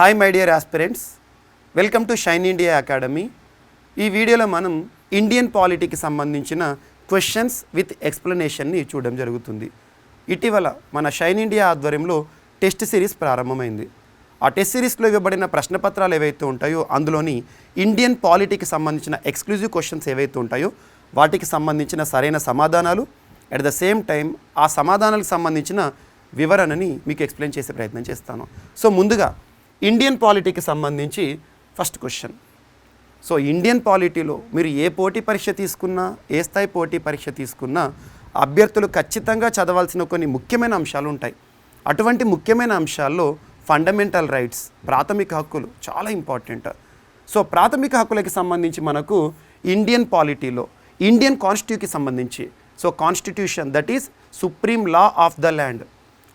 Hi my dear aspirants, welcome to shine India academy. ఈ వీడియోలో మనం ఇండియన్ పాలిటీకి సంబంధించిన క్వశ్చన్స్ విత్ ఎక్స్ప్లెనేషన్ని చూడడం జరుగుతుంది. ఇటీవల మన షైన్ ఇండియా ఆధ్వర్యంలో టెస్ట్ సిరీస్ ప్రారంభమైంది. ఆ టెస్ట్ సిరీస్లో ఇవ్వబడిన ప్రశ్నపత్రాలు ఏవైతే ఉంటాయో అందులోని ఇండియన్ పాలిటీకి సంబంధించిన ఎక్స్క్లూజివ్ క్వశ్చన్స్ ఏవైతే ఉంటాయో వాటికి సంబంధించిన సరైన సమాధానాలు, అట్ ద సేమ్ టైం ఆ సమాధానాలకు సంబంధించిన వివరణని మీకు ఎక్స్ప్లెయిన్ చేసే ప్రయత్నం చేస్తాను. సో ముందుగా ఇండియన్ పాలిటీకి సంబంధించి ఫస్ట్ క్వశ్చన్. సో ఇండియన్ పాలిటీలో మీరు ఏ పోటీ పరీక్ష తీసుకున్నా, ఏ స్థాయి పోటీ పరీక్ష తీసుకున్నా అభ్యర్థులు ఖచ్చితంగా చదవాల్సిన కొన్ని ముఖ్యమైన అంశాలు ఉంటాయి. అటువంటి ముఖ్యమైన అంశాల్లో ఫండమెంటల్ రైట్స్, ప్రాథమిక హక్కులు చాలా ఇంపార్టెంట్. సో ప్రాథమిక హక్కులకి సంబంధించి మనకు ఇండియన్ పాలిటీలో ఇండియన్ కాన్స్టిట్యూషన్కి సంబంధించి, so constitution that is supreme law of the land,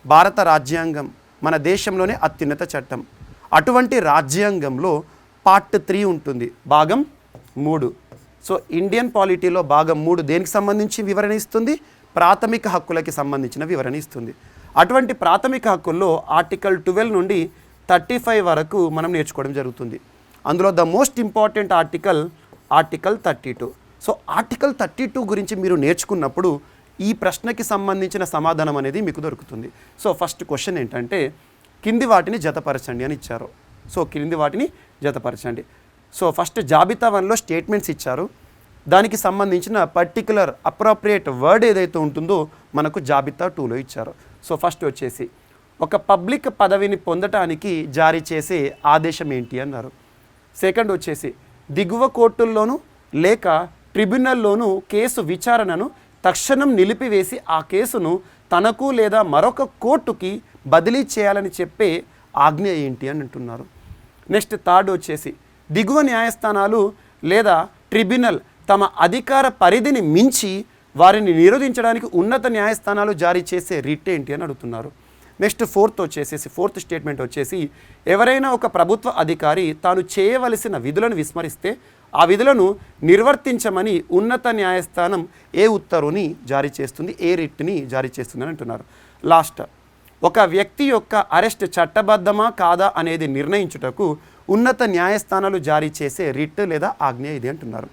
భారత రాజ్యాంగం మన దేశంలోనే అత్యున్నత చట్టం. అటువంటి రాజ్యాంగంలో పార్ట్ 3 ఉంటుంది, భాగం 3. సో ఇండియన్ పాలిటీలో భాగం 3 దేనికి సంబంధించి వివరణ ఇస్తుంది? ప్రాథమిక హక్కులకి సంబంధించిన వివరణ ఇస్తుంది. అటువంటి ప్రాథమిక హక్కుల్లో ఆర్టికల్ 12 నుండి 35 వరకు మనం నేర్చుకోవడం జరుగుతుంది. అందులో the most important article 32. So article 32 గురించి మీరు నేర్చుకున్నప్పుడు ఈ ప్రశ్నకి సంబంధించిన సమాధానం అనేది మీకు దొరుకుతుంది. సో ఫస్ట్ క్వశ్చన్ ఏంటంటే, కింది వాటిని జతపరచండి అని ఇచ్చారు. సో కింది వాటిని జతపరచండి. సో ఫస్ట్ జాబితా 1లో స్టేట్మెంట్స్ ఇచ్చారు. దానికి సంబంధించిన పర్టికులర్ అప్రోప్రియేట్ వర్డ్ ఏదైతే ఉంటుందో మనకు జాబితా 2లో ఇచ్చారు. సో ఫస్ట్ వచ్చేసి ఒక పబ్లిక్ పదవిని పొందటానికి జారీ చేసే ఆదేశం ఏంటి అన్నారు. సెకండ్ వచ్చేసి దిగువ కోర్టుల్లోనూ లేక ట్రిబ్యునల్లోనూ కేసు విచారణను తక్షణం నిలిపివేసి ఆ కేసును తనకు లేదా మరొక కోర్టుకి బదిలీ చేయాలని చెప్పే ఆజ్ఞ ఏంటి అని అంటున్నారు. నెక్స్ట్ థర్డ్ వచ్చేసి దిగువ న్యాయస్థానాలు లేదా ట్రిబ్యునల్ తమ అధికార పరిధిని మించి వారిని నిరోధించడానికి ఉన్నత న్యాయస్థానాలు జారీ చేసే రిట్ ఏంటి అని అడుగుతున్నారు. నెక్స్ట్ ఫోర్త్ స్టేట్మెంట్ వచ్చేసి ఎవరైనా ఒక ప్రభుత్వ అధికారి తాను చేయవలసిన విధులను విస్మరిస్తే ఆ విధులను నిర్వర్తించమని ఉన్నత న్యాయస్థానం ఏ ఉత్తర్వుని జారీ చేస్తుంది, ఏ రిట్ని జారీ చేస్తుంది అని అంటున్నారు. లాస్ట్, ఒక వ్యక్తి యొక్క అరెస్ట్ చట్టబద్ధమా కాదా అనేది నిర్ణయించుటకు ఉన్నత న్యాయస్థానాలు జారీ చేసే రిట్ లేదా ఆజ్ఞ ఇది అంటున్నారు.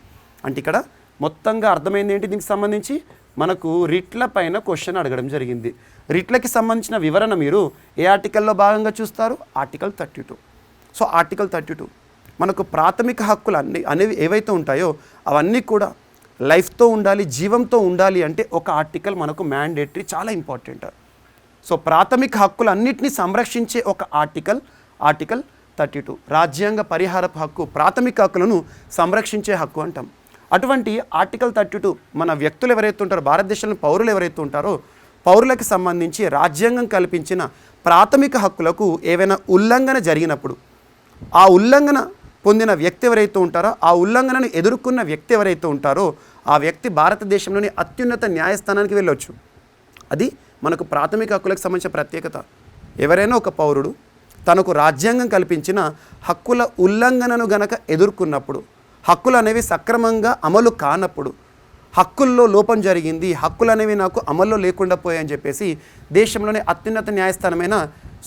అంటే ఇక్కడ మొత్తంగా అర్థమైంది ఏంటి? దీనికి సంబంధించి మనకు రిట్ల పైన క్వశ్చన్ అడగడం జరిగింది. రిట్లకి సంబంధించిన వివరణ మీరు ఏ ఆర్టికల్లో భాగంగా చూస్తారు? ఆర్టికల్ 32. సో ఆర్టికల్ 32 మనకు ప్రాథమిక హక్కులు అనేవి ఏవైతే ఉంటాయో అవన్నీ కూడా లైఫ్తో ఉండాలి, జీవంతో ఉండాలి అంటే ఒక ఆర్టికల్ మనకు మ్యాండేటరీ, చాలా ఇంపార్టెంట్. సో ప్రాథమిక హక్కులన్నింటినీ సంరక్షించే ఒక ఆర్టికల్ 32, రాజ్యాంగ పరిహారపు హక్కు, ప్రాథమిక హక్కులను సంరక్షించే హక్కు అంటాం. అటువంటి ఆర్టికల్ 32 మన వ్యక్తులు ఎవరైతే ఉంటారో, భారతదేశంలో పౌరులు ఎవరైతే ఉంటారో పౌరులకు సంబంధించి రాజ్యాంగం కల్పించిన ప్రాథమిక హక్కులకు ఏవైనా ఉల్లంఘన జరిగినప్పుడు ఆ ఉల్లంఘన పొందిన వ్యక్తి ఎవరైతే ఉంటారో, ఆ ఉల్లంఘనను ఎదుర్కొన్న వ్యక్తి ఎవరైతే ఉంటారో ఆ వ్యక్తి భారతదేశంలోని అత్యున్నత న్యాయస్థానానికి వెళ్ళొచ్చు. అది మనకు ప్రాథమిక హక్కులకు సంబంధించిన ప్రత్యేకత. ఎవరైనా ఒక పౌరుడు తనకు రాజ్యాంగం కల్పించిన హక్కుల ఉల్లంఘనను గనక ఎదుర్కొన్నప్పుడు, హక్కులు అనేవి సక్రమంగా అమలు కానప్పుడు, హక్కుల్లో లోపం జరిగింది, హక్కులు అనేవి నాకు అమల్లో లేకుండా పోయాయని చెప్పేసి దేశంలోనే అత్యున్నత న్యాయస్థానమైన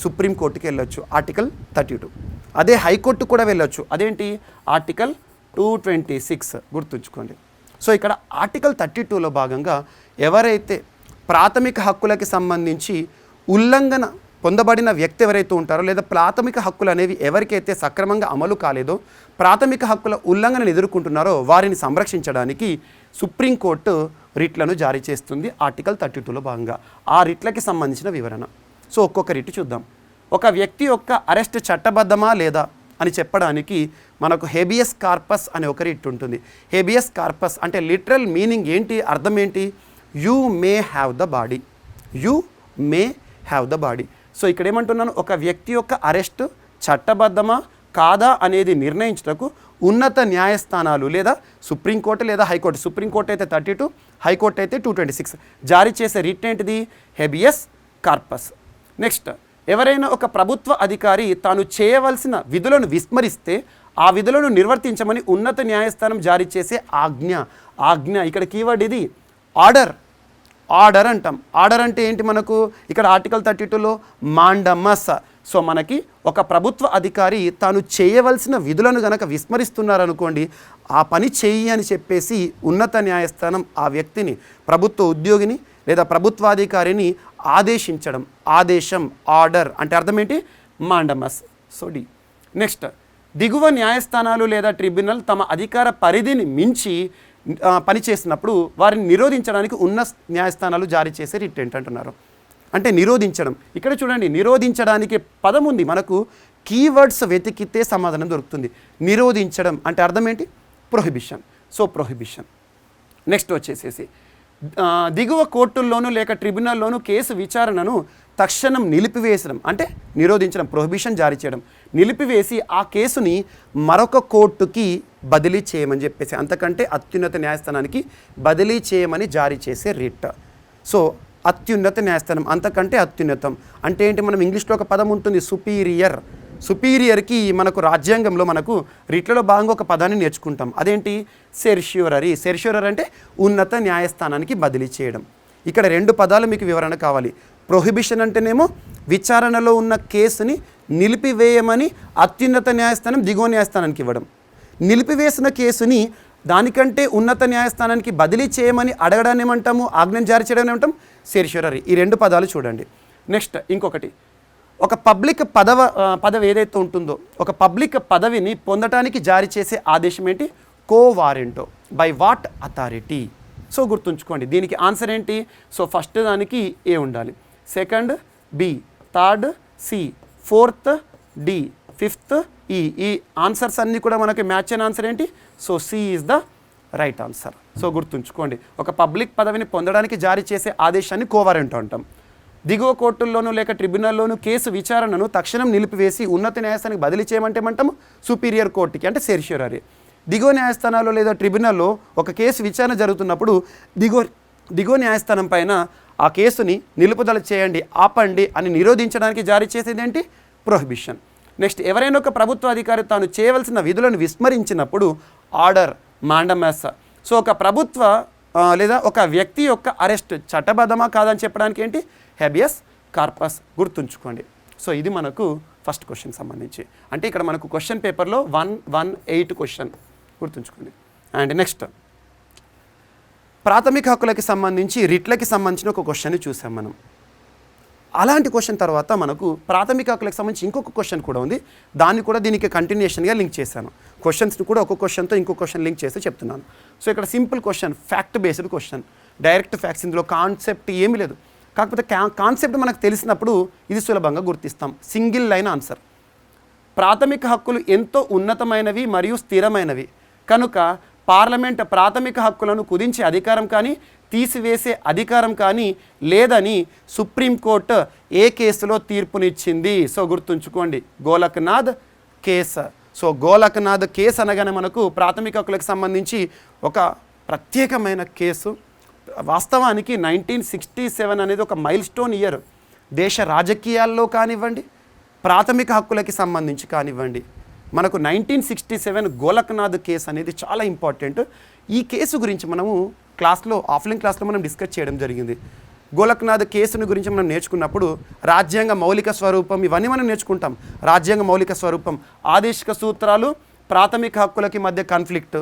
సుప్రీంకోర్టుకి వెళ్ళొచ్చు, ఆర్టికల్ 32. అదే హైకోర్టు కూడా వెళ్ళొచ్చు, అదేంటి? ఆర్టికల్ 226 గుర్తుంచుకోండి. సో ఇక్కడ ఆర్టికల్ 32లో భాగంగా ఎవరైతే ప్రాథమిక హక్కులకి సంబంధించి ఉల్లంఘన పొందబడిన వ్యక్తి ఎవరైతే ఉంటారో లేదా ప్రాథమిక హక్కులు అనేవి ఎవరికైతే సక్రమంగా అమలు కాలేదో, ప్రాథమిక హక్కుల ఉల్లంఘనను ఎదుర్కొంటున్నారో వారిని సంరక్షించడానికి సుప్రీంకోర్టు రిట్లను జారీ చేస్తుంది ఆర్టికల్ 32లో భాగంగా. ఆ రిట్లకి సంబంధించిన వివరణ. సో ఒక్కొక్క రిట్ చూద్దాం. ఒక వ్యక్తి యొక్క అరెస్ట్ చట్టబద్ధమా లేదా అని చెప్పడానికి మనకు హేబియస్ కార్పస్ అనే ఒక రిట్ ఉంటుంది. హేబియస్ కార్పస్ అంటే లిటరల్ మీనింగ్ ఏంటి, అర్థం ఏంటి? You may have the body, you may have the body. So ఇక్కడ ఏమంటున్నాను, ఒక వ్యక్తి యొక్క అరెస్ట్ చట్టబద్ధమా కాదా అనేది నిర్ణయించుటకు ఉన్నత న్యాయస్థానాలు లేదా సుప్రీంకోర్టు లేదా హైకోర్టు, సుప్రీంకోర్టు అయితే 32, హైకోర్టు అయితే 226 జారీ చేసే రిట్ ఏంటిది? Habeas corpus. నెక్స్ట్, ఎవరైనా ఒక ప్రభుత్వ అధికారి తాను చేయవలసిన విధులను విస్మరిస్తే ఆ విధులను నిర్వర్తించమని ఉన్నత న్యాయస్థానం జారీ చేసే ఆజ్ఞ. ఇక్కడ కీవర్డ్ ఇది ఆర్డర్ అంటాం. ఆర్డర్ అంటే ఏంటి? మనకు ఇక్కడ ఆర్టికల్ 32లో మాండమస్, సో మనకి ఒక ప్రభుత్వ అధికారి తాను చేయవలసిన విధులను గనక విస్మరిస్తున్నారనుకోండి, ఆ పని చెయ్యి అని చెప్పేసి ఉన్నత న్యాయస్థానం ఆ వ్యక్తిని, ప్రభుత్వ ఉద్యోగిని లేదా ప్రభుత్వాధికారిని ఆదేశించడం. ఆదేశం, ఆర్డర్ అంటే అర్థం ఏంటి? మాండమస్. So D. నెక్స్ట్, దిగువ న్యాయస్థానాలు లేదా ట్రిబ్యునల్ తమ అధికార పరిధిని మించి పనిచేసినప్పుడు వారిని నిరోధించడానికి ఉన్న న్యాయస్థానాలు జారీ చేసే రిట్ ఏంటంటున్నారు అంటే నిరోధించడం. ఇక్కడ చూడండి, నిరోధించడానికి పదం ఉంది, మనకు కీవర్డ్స్ వెతికితే సమాధానం దొరుకుతుంది. నిరోధించడం అంటే అర్థం ఏంటి? ప్రొహిబిషన్. So prohibition. నెక్స్ట్ వచ్చేసేసి దిగువ కోర్టుల్లోనూ లేక ట్రిబ్యునల్లోనూ కేసు విచారణను తక్షణం నిలిపివేసడం అంటే నిరోధించడం, ప్రొహిబిషన్ జారీ చేయడం. నిలిపివేసి ఆ కేసుని మరొక కోర్టుకి బదిలీ చేయమని చెప్పేసి, అంతకంటే అత్యున్నత న్యాయస్థానానికి బదిలీ చేయమని జారీ చేసే రిట్. సో అత్యున్నత న్యాయస్థానం, అంతకంటే అత్యున్నతం అంటే ఏంటి? మనం ఇంగ్లీష్లో ఒక పదం ఉంటుంది, సుపీరియర్. సుపీరియర్కి మనకు రాజ్యాంగంలో మనకు రిట్లలో భాగంగా ఒక పదాన్ని నేర్చుకుంటాం. అదేంటి? సెర్ష్యూరరీ. సెర్ష్యూరర్ అంటే ఉన్నత న్యాయస్థానానికి బదిలీ చేయడం. ఇక్కడ రెండు పదాలు మీకు వివరణ కావాలి. ప్రొహిబిషన్ అంటేనేమో విచారణలో ఉన్న కేసుని నిలిపివేయమని అత్యున్నత న్యాయస్థానం దిగువ న్యాయస్థానానికి ఇవ్వడం. నిలిపివేసిన కేసుని దానికంటే ఉన్నత న్యాయస్థానానికి బదిలీ చేయమని అడగడాన్ని ఏమంటాము? ఆజ్ఞను జారీ చేయడం ఏమంటాం? సెర్ష్యూరరీ. ఈ రెండు పదాలు చూడండి. నెక్స్ట్ ఇంకొకటి, ఒక పబ్లిక్ పదవి ఏదైతే ఉంటుందో, ఒక పబ్లిక్ పదవిని పొందటానికి జారీ చేసే ఆదేశం ఏంటి? Quo warranto. By what authority? So గుర్తుంచుకోండి, దీనికి ఆన్సర్ ఏంటి? సో ఫస్ట్ దానికి ఏ ఉండాలి, second B, third C, fourth D, fifth E. ఈ ఆన్సర్స్ అన్నీ కూడా మనకి మ్యాచ్ అయిన ఆన్సర్ ఏంటి? So C is the right answer. So గుర్తుంచుకోండి, ఒక పబ్లిక్ పదవిని పొందడానికి జారీ చేసే ఆదేశాన్ని కోవారెంటో అంటాం. దిగువ కోర్టుల్లోనూ లేక ట్రిబ్యునల్లోనూ కేసు విచారణను తక్షణం నిలిపివేసి ఉన్నత న్యాయస్థానానికి బదిలీ చేయమంటే ఏమంటాము? సుపీరియర్ కోర్టుకి అంటే సెర్ష్యూరరీ. దిగువ న్యాయస్థానాల్లో లేదా ట్రిబ్యునల్లో ఒక కేసు విచారణ జరుగుతున్నప్పుడు దిగువ న్యాయస్థానం పైన ఆ కేసుని నిలుపుదల చేయండి, ఆపండి అని నిరోధించడానికి జారీ చేసేది ఏంటి? ప్రొహిబిషన్. నెక్స్ట్, ఎవరైనా ఒక ప్రభుత్వ అధికారి తాను చేయవలసిన విధులను విస్మరించినప్పుడు ఆర్డర్, మాండమస్. సో ఒక ప్రభుత్వ లేదా ఒక వ్యక్తి యొక్క అరెస్ట్ చట్టబద్ధమా కాదని చెప్పడానికి ఏంటి? Habeas corpus. గుర్తుంచుకోండి. సో ఇది మనకు ఫస్ట్ క్వశ్చన్ సంబంధించి, అంటే ఇక్కడ మనకు క్వశ్చన్ పేపర్లో 118 క్వశ్చన్ గుర్తుంచుకోండి. అండ్ నెక్స్ట్, ప్రాథమిక హక్కులకి సంబంధించి రిట్లకి సంబంధించిన ఒక క్వశ్చన్ని చూసాం మనం. అలాంటి క్వశ్చన్ తర్వాత మనకు ప్రాథమిక హక్కులకు సంబంధించి ఇంకొక క్వశ్చన్ కూడా ఉంది, దాన్ని కూడా దీనికి కంటిన్యూషన్గా లింక్ చేశాను. క్వశ్చన్స్ని కూడా ఒక క్వశ్చన్తో ఇంకో క్వశ్చన్ లింక్ చేసి చెప్తున్నాను. సో ఇక్కడ simple question, fact based question, direct facts, ఇందులో కాన్సెప్ట్ ఏమీ లేదు. కాకపోతే కాన్సెప్ట్ మనకు తెలిసినప్పుడు ఇది సులభంగా గుర్తిస్తాం. Single line answer. ప్రాథమిక హక్కులు ఎంతో ఉన్నతమైనవి మరియు స్థిరమైనవి కనుక పార్లమెంట్ ప్రాథమిక హక్కులను కుదించే అధికారం కానీ తీసివేసే అధికారం కానీ లేదని సుప్రీంకోర్టు ఏ కేసులో తీర్పునిచ్చింది? సో గుర్తుంచుకోండి, Golaknath case. So Golaknath case అనగానే మనకు ప్రాథమిక హక్కులకు సంబంధించి ఒక ప్రత్యేకమైన కేసు. వాస్తవానికి 1967 అనేది ఒక మైల్ స్టోన్ ఇయర్. దేశ రాజకీయాల్లో కానివ్వండి, ప్రాథమిక హక్కులకి సంబంధించి కానివ్వండి, మనకు 1967 గోలక్నాథ్ కేసు అనేది చాలా ఇంపార్టెంట్. ఈ కేసు గురించి మనము క్లాస్లో, ఆఫ్లైన్ క్లాస్లో మనం డిస్కస్ చేయడం జరిగింది. గోలక్నాథ్ కేసుని గురించి మనం నేర్చుకున్నప్పుడు రాజ్యాంగ మౌలిక స్వరూపం ఇవన్నీ మనం నేర్చుకుంటాం. రాజ్యాంగ మౌలిక స్వరూపం, ఆదేశిక సూత్రాలు, ప్రాథమిక హక్కులకి మధ్య conflict,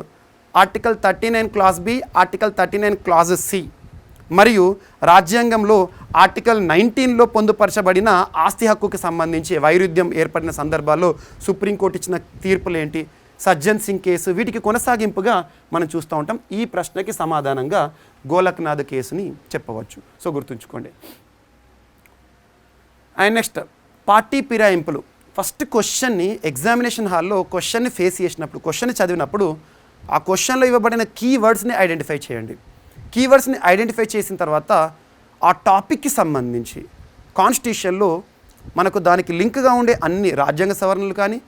article 39 clause B, article 39 clause C, మరియు రాజ్యాంగంలో ఆర్టికల్ 19లో పొందుపరచబడిన ఆస్తి హక్కుకి సంబంధించి వైరుధ్యం ఏర్పడిన సందర్భాల్లో సుప్రీంకోర్టు ఇచ్చిన తీర్పులు ఏంటి, సజ్జన్ సింగ్ కేసు, వీటికి కొనసాగింపుగా మనం చూస్తూ ఉంటాం. ఈ ప్రశ్నకి సమాధానంగా గోలక్నాథ్ కేసుని చెప్పవచ్చు. సో గుర్తుంచుకోండి. అండ్ నెక్స్ట్, పార్టీ ఫిరాయింపులు. ఫస్ట్ క్వశ్చన్ని ఎగ్జామినేషన్ హాల్లో క్వశ్చన్ని ఫేస్ చేసినప్పుడు, క్వశ్చన్ని చదివినప్పుడు ఆ క్వశ్చన్లో ఇవ్వబడిన కీవర్డ్స్ని ఐడెంటిఫై చేయండి. కీవర్డ్స్ని ఐడెంటిఫై చేసిన తర్వాత ఆ టాపిక్కి సంబంధించి కాన్స్టిట్యూషన్లో మనకు దానికి లింక్గా ఉండే అన్ని రాజ్యాంగ సవరణలు కానీ,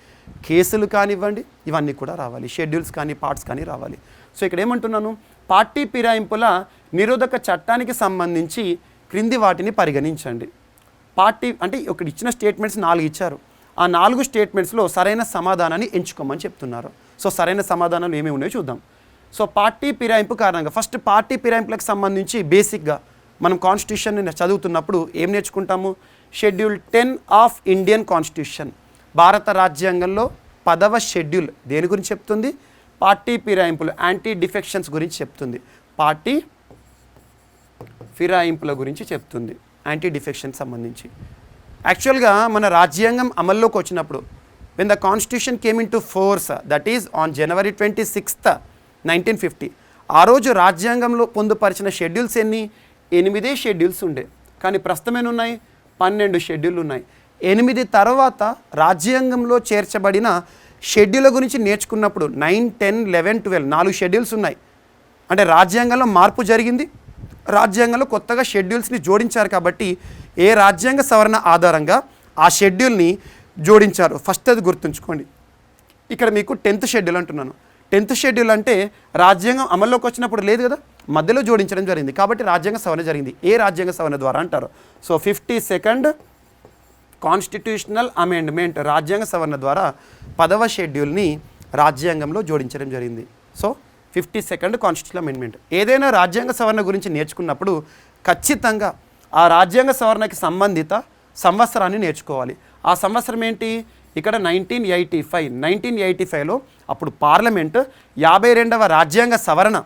కేసులు కానివ్వండి, ఇవన్నీ కూడా రావాలి. షెడ్యూల్స్ కానీ, పార్ట్స్ కానీ రావాలి. సో ఇక్కడ ఏమంటున్నాను, పార్టీ ఫిరాయింపుల నిరోధక చట్టానికి సంబంధించి క్రింది వాటిని పరిగణించండి. పార్టీ అంటే ఒకటి ఇచ్చిన స్టేట్మెంట్స్ 4 ఇచ్చారు. ఆ 4 స్టేట్మెంట్స్లో సరైన సమాధానాన్ని ఎంచుకోమని చెప్తున్నారు. సో సరైన సమాధానాలు ఏమేమి ఉన్నాయో చూద్దాం. సో పార్టీ ఫిరాయింపు కారణంగా ఫస్ట్ పార్టీ ఫిరాయింపులకు సంబంధించి బేసిక్గా మనం కాన్స్టిట్యూషన్ని చదువుతున్నప్పుడు ఏం నేర్చుకుంటాము? Schedule 10 of Indian constitution. భారత రాజ్యాంగంలో 10వ షెడ్యూల్ దేని గురించి చెప్తుంది? పార్టీ ఫిరాయింపులు, యాంటీ డిఫెక్షన్స్ గురించి చెప్తుంది. పార్టీ ఫిరాయింపుల గురించి చెప్తుంది, యాంటీ డిఫెక్షన్ సంబంధించి. యాక్చువల్గా మన రాజ్యాంగం అమల్లోకి వచ్చినప్పుడు when the constitution came into force, that is on January 26th, 1950, ఆ రోజు రాజ్యాంగంలో పొందుపరిచిన షెడ్యూల్స్ ఎన్ని? 8 షెడ్యూల్స్ ఉండే. కానీ ప్రస్తుతం ఎన్ని ఉన్నాయి? 12 షెడ్యూల్ ఉన్నాయి. 8 తర్వాత రాజ్యాంగంలో చేర్చబడిన షెడ్యూల్ గురించి నేర్చుకున్నప్పుడు 9, 10, 11, 12 4 షెడ్యూల్స్ ఉన్నాయి. అంటే రాజ్యాంగంలో మార్పు జరిగింది, రాజ్యాంగంలో కొత్తగా షెడ్యూల్స్ని జోడించారు. కాబట్టి ఏ రాజ్యాంగ సవరణ ఆధారంగా ఆ షెడ్యూల్ని జోడించారు ఫస్ట్ అది గుర్తుంచుకోండి. ఇక్కడ మీకు 10th షెడ్యూల్ అంటున్నాను. 10th షెడ్యూల్ అంటే రాజ్యాంగం అమల్లోకి వచ్చినప్పుడు లేదు కదా, మధ్యలో జోడించడం జరిగింది. కాబట్టి రాజ్యాంగ సవరణ జరిగింది. ఏ రాజ్యాంగ సవరణ ద్వారా అంటారు? సో 52nd కాన్స్టిట్యూషనల్ అమెండ్మెంట్, రాజ్యాంగ సవరణ ద్వారా 10వ షెడ్యూల్ని రాజ్యాంగంలో జోడించడం జరిగింది. So 52nd constitutional amendment. ఏదైనా రాజ్యాంగ సవరణ గురించి నేర్చుకున్నప్పుడు ఖచ్చితంగా ఆ రాజ్యాంగ సవరణకి సంబంధిత సంవత్సరాన్ని నేర్చుకోవాలి. ఆ సంవత్సరం ఏంటి? ఇక్కడ 1985. 1985లో అప్పుడు పార్లమెంటు 52వ రాజ్యాంగ సవరణ